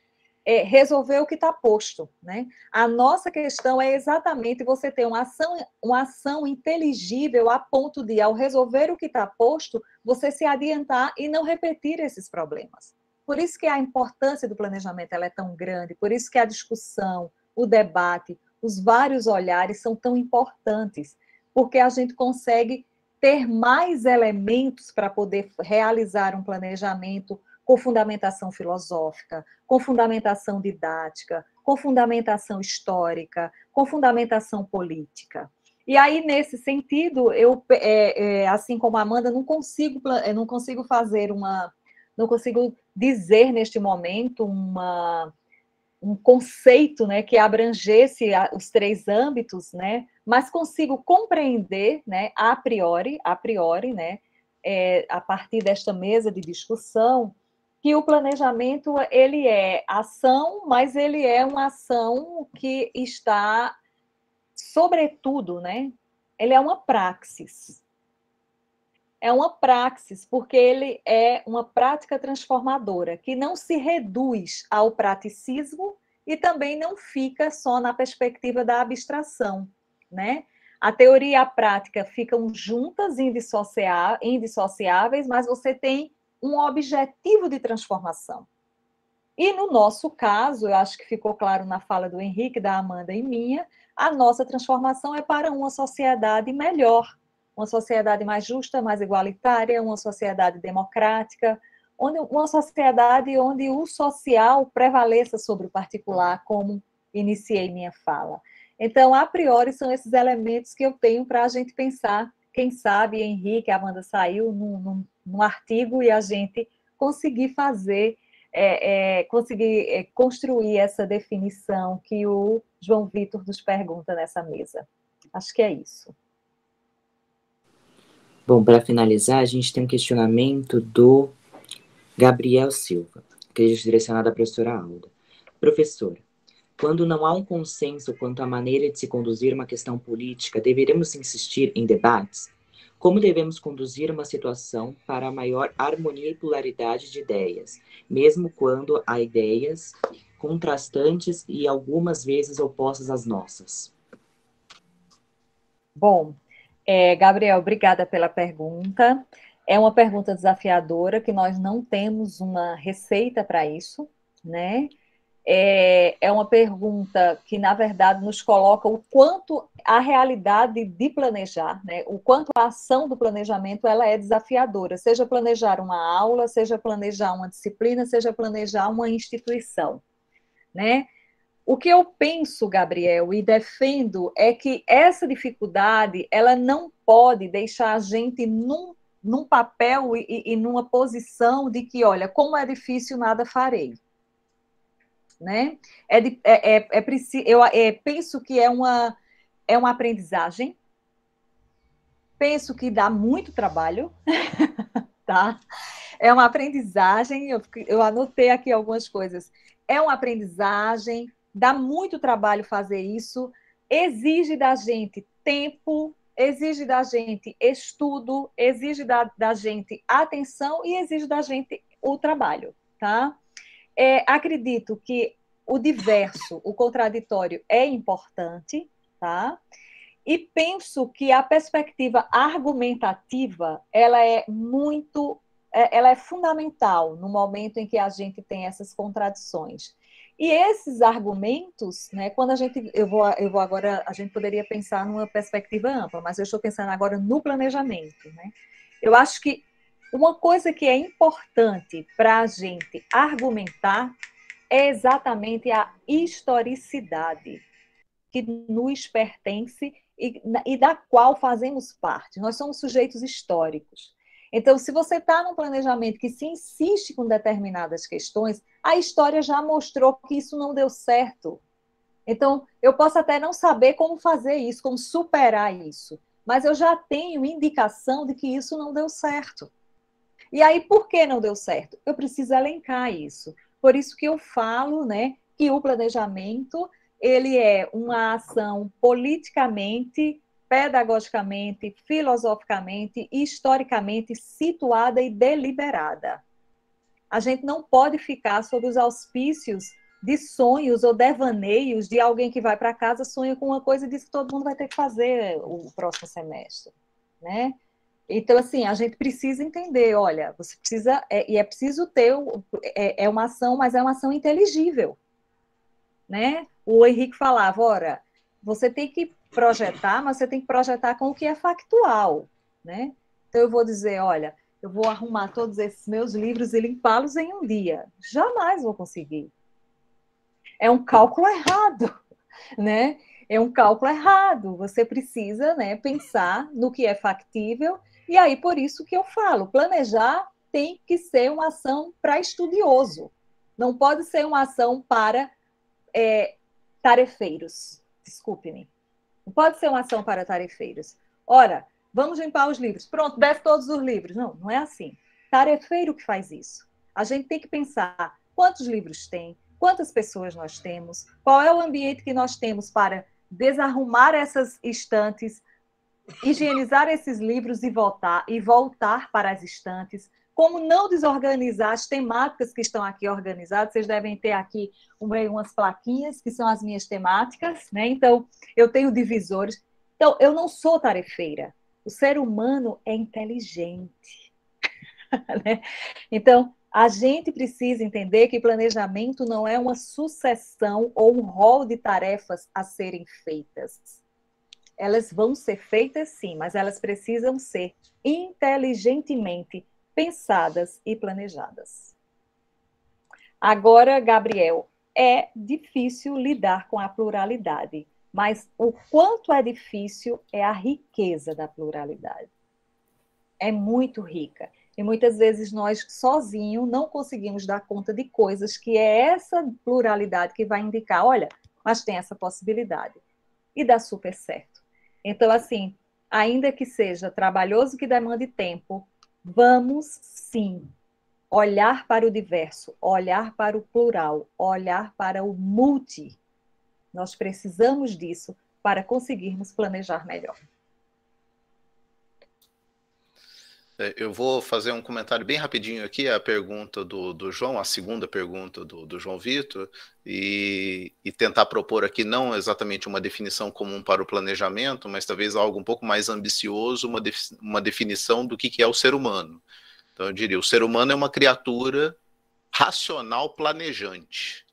resolver o que está posto, né? A nossa questão é exatamente você ter uma ação inteligível a ponto de, ao resolver o que está posto, você se adiantar e não repetir esses problemas. Por isso que a importância do planejamento ela é tão grande, por isso que a discussão, o debate, os vários olhares são tão importantes, porque a gente consegue ter mais elementos para poder realizar um planejamento com fundamentação filosófica, com fundamentação didática, com fundamentação histórica, com fundamentação política. E aí, nesse sentido, eu, assim como a Amanda, não consigo dizer neste momento um conceito, né, que abrangesse os três âmbitos, né, mas consigo compreender, né, a priori, né, a partir desta mesa de discussão, que o planejamento ele é ação, mas ele é uma ação que está sobretudo, né, ele é uma praxis. É uma praxis, porque ele é uma prática transformadora, que não se reduz ao praticismo e também não fica só na perspectiva da abstração, né? A teoria e a prática ficam juntas, indissociáveis, mas você tem um objetivo de transformação. E no nosso caso, eu acho que ficou claro na fala do Henrique, da Amanda e minha, a nossa transformação é para uma sociedade melhor, uma sociedade mais justa, mais igualitária, uma sociedade democrática, uma sociedade onde o social prevaleça sobre o particular, como iniciei minha fala. Então, a priori, são esses elementos que eu tenho para a gente pensar, quem sabe, Henrique, a Amanda saiu num artigo e a gente conseguir fazer, conseguir construir essa definição que o João Vitor nos pergunta nessa mesa. Acho que é isso. Bom, para finalizar, a gente tem um questionamento do Gabriel Silva, acredito direcionado à professora Alda. Professora, quando não há um consenso quanto à maneira de se conduzir uma questão política, deveremos insistir em debates? Como devemos conduzir uma situação para a maior harmonia e pluralidade de ideias, mesmo quando há ideias contrastantes e algumas vezes opostas às nossas? Bom, Gabriel, obrigada pela pergunta. É uma pergunta desafiadora, que nós não temos uma receita para isso, né? É uma pergunta que, na verdade, nos coloca o quanto a realidade de planejar, né? O quanto a ação do planejamento ela é desafiadora, seja planejar uma aula, seja planejar uma disciplina, seja planejar uma instituição, né? O que eu penso, Gabriel, e defendo é que essa dificuldade ela não pode deixar a gente num papel e numa posição de que, olha, como é difícil, nada farei. Né? Eu penso que é uma aprendizagem, penso que dá muito trabalho, tá? É uma aprendizagem, eu anotei aqui algumas coisas. É uma aprendizagem, dá muito trabalho fazer isso, exige da gente tempo, exige da gente estudo, exige da gente atenção e exige da gente o trabalho, tá? Acredito que o diverso, o contraditório é importante, tá? E penso que a perspectiva argumentativa, ela é fundamental no momento em que a gente tem essas contradições. E esses argumentos, né, quando eu vou agora, a gente poderia pensar numa perspectiva ampla, mas eu estou pensando agora no planejamento, né? Eu acho que uma coisa que é importante para a gente argumentar é exatamente a historicidade que nos pertence e da qual fazemos parte. Nós somos sujeitos históricos. Então, se você está num planejamento que se insiste com determinadas questões, a história já mostrou que isso não deu certo. Então, eu posso até não saber como fazer isso, como superar isso, mas eu já tenho indicação de que isso não deu certo. E aí, por que não deu certo? Eu preciso elencar isso. Por isso que eu falo, né, que o planejamento ele é uma ação politicamente, pedagogicamente, filosoficamente e historicamente situada e deliberada. A gente não pode ficar sob os auspícios de sonhos ou devaneios de alguém que vai para casa, sonha com uma coisa e diz que todo mundo vai ter que fazer o próximo semestre, né? Então, assim, a gente precisa entender, olha, você precisa, e é preciso ter, uma ação, mas é uma ação inteligível, né? O Henrique falava, ora, você tem que projetar, mas você tem que projetar com o que é factual, né? Então, eu vou dizer, olha, eu vou arrumar todos esses meus livros e limpá-los em um dia. Jamais vou conseguir. É um cálculo errado, né? É um cálculo errado. Você precisa, né, pensar no que é factível. E aí, por isso que eu falo, planejar tem que ser uma ação para estudioso. Não pode ser uma ação para tarefeiros. Desculpe-me. Não pode ser uma ação para tarefeiros. Ora, vamos limpar os livros. Pronto, desce todos os livros. Não, não é assim. Tarefeiro que faz isso. A gente tem que pensar quantos livros tem, quantas pessoas nós temos, qual é o ambiente que nós temos para desarrumar essas estantes, higienizar esses livros e voltar para as estantes, como não desorganizar as temáticas que estão aqui organizadas. Vocês devem ter aqui umas plaquinhas, que são as minhas temáticas, né? Então, eu tenho divisores. Então, eu não sou tarefeira. O ser humano é inteligente. Né? Então, a gente precisa entender que planejamento não é uma sucessão ou um rol de tarefas a serem feitas. Elas vão ser feitas sim, mas elas precisam ser inteligentemente pensadas e planejadas. Agora, Gabriel, é difícil lidar com a pluralidade, mas o quanto é difícil é a riqueza da pluralidade. É muito rica. E muitas vezes nós, sozinhos, não conseguimos dar conta de coisas que é essa pluralidade que vai indicar, olha, mas tem essa possibilidade. E dá super certo. Então, assim, ainda que seja trabalhoso, que demande tempo, vamos, sim, olhar para o diverso, olhar para o plural, olhar para o multi. Nós precisamos disso para conseguirmos planejar melhor. Eu vou fazer um comentário bem rapidinho aqui, a pergunta do João, a segunda pergunta do João Vitor, e tentar propor aqui não exatamente uma definição comum para o planejamento, mas talvez algo um pouco mais ambicioso, uma definição do que é o ser humano. Então eu diria, o ser humano é uma criatura racional planejante.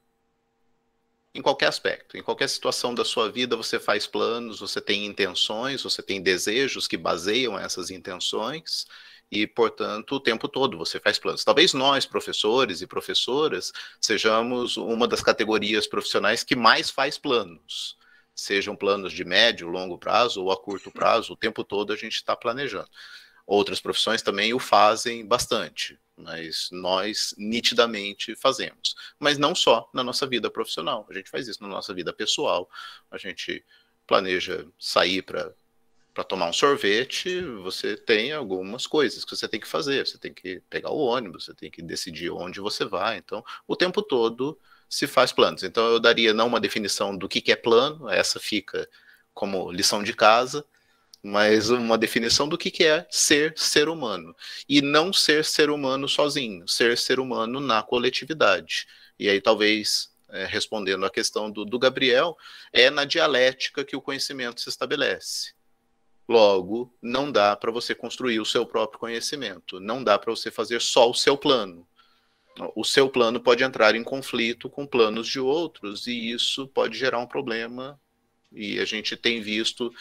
Em qualquer aspecto, em qualquer situação da sua vida, você faz planos, você tem intenções, você tem desejos que baseiam essas intenções, e, portanto, o tempo todo você faz planos. Talvez nós, professores e professoras, sejamos uma das categorias profissionais que mais faz planos. Sejam planos de médio, longo prazo ou a curto prazo, o tempo todo a gente está planejando. Outras profissões também o fazem bastante, mas nós nitidamente fazemos. Mas não só na nossa vida profissional, a gente faz isso na nossa vida pessoal, a gente planeja sair para tomar um sorvete, você tem algumas coisas que você tem que fazer, você tem que pegar o ônibus, você tem que decidir onde você vai, então o tempo todo se faz planos. Então eu daria não uma definição do que é plano, essa fica como lição de casa, mas uma definição do que é ser humano. E não ser ser humano sozinho, ser humano na coletividade. E aí talvez, respondendo à questão do Gabriel, é na dialética que o conhecimento se estabelece. Logo, não dá para você construir o seu próprio conhecimento, não dá para você fazer só o seu plano. O seu plano pode entrar em conflito com planos de outros, e isso pode gerar um problema, e a gente tem visto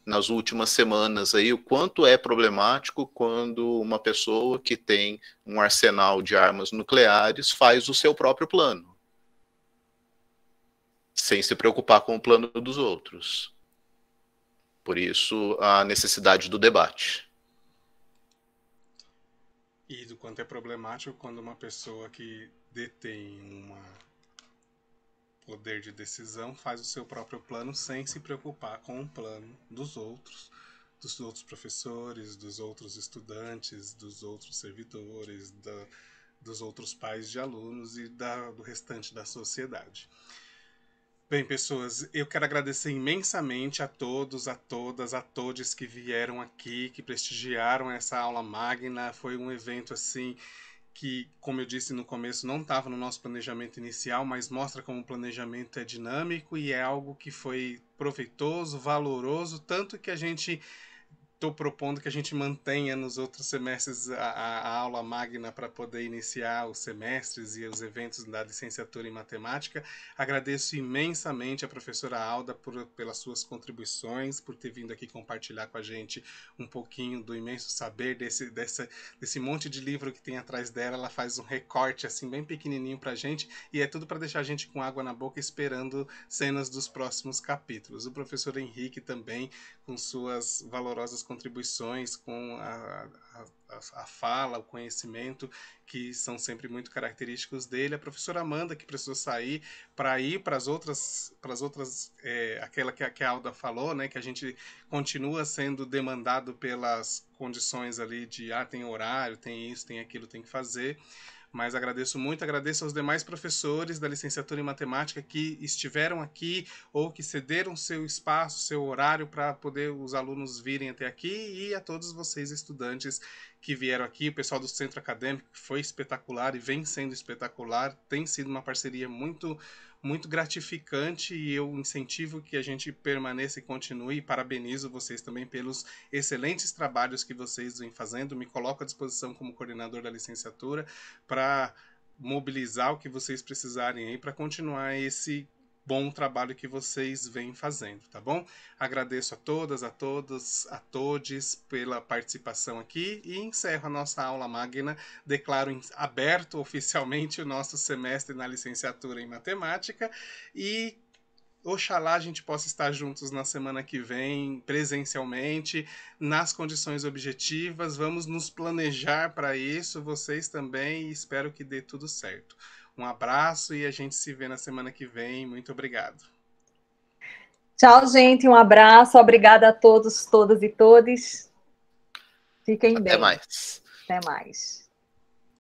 nas últimas semanas aí o quanto é problemático quando uma pessoa que tem um arsenal de armas nucleares faz o seu próprio plano, sem se preocupar com o plano dos outros. Por isso, a necessidade do debate. E do quanto é problemático quando uma pessoa que detém um poder de decisão faz o seu próprio plano sem se preocupar com o plano dos outros professores, dos outros estudantes, dos outros servidores, dos outros pais de alunos e do restante da sociedade. Bem, pessoas, eu quero agradecer imensamente a todos, a todas, a todos que vieram aqui, que prestigiaram essa aula magna. Foi um evento assim que, como eu disse no começo, não estava no nosso planejamento inicial, mas mostra como o planejamento é dinâmico e é algo que foi proveitoso, valoroso, tanto que a gente estou propondo que a gente mantenha nos outros semestres a aula magna para poder iniciar os semestres e os eventos da licenciatura em matemática. Agradeço imensamente a professora Alda pelas suas contribuições, por ter vindo aqui compartilhar com a gente um pouquinho do imenso saber desse monte de livro que tem atrás dela. Ela faz um recorte assim bem pequenininho para a gente e é tudo para deixar a gente com água na boca esperando cenas dos próximos capítulos. O professor Henrique também, com suas valorosas contribuições, com a fala, o conhecimento, que são sempre muito característicos dele. A professora Amanda, que precisou sair para ir para as outras aquela que a Alda falou, né, que a gente continua sendo demandado pelas condições ali de tem horário, tem isso, tem aquilo, tem que fazer. Mas agradeço muito, agradeço aos demais professores da licenciatura em matemática que estiveram aqui ou que cederam seu espaço, seu horário para poder os alunos virem até aqui, e a todos vocês estudantes que vieram aqui, o pessoal do Centro Acadêmico, que foi espetacular e vem sendo espetacular, tem sido uma parceria muito gratificante, e eu incentivo que a gente permaneça e continue, e parabenizo vocês também pelos excelentes trabalhos que vocês vêm fazendo. Me coloco à disposição como coordenador da licenciatura para mobilizar o que vocês precisarem aí para continuar esse bom trabalho que vocês vêm fazendo, tá bom? Agradeço a todas, a todos, a todes pela participação aqui e encerro a nossa aula magna. Declaro aberto oficialmente o nosso semestre na licenciatura em matemática e oxalá a gente possa estar juntos na semana que vem, presencialmente, nas condições objetivas. Vamos nos planejar para isso, vocês também, e espero que dê tudo certo. Um abraço e a gente se vê na semana que vem. Muito obrigado. Tchau, gente. Um abraço. Obrigada a todos, todas e todes. Fiquem bem. Até mais. Até mais.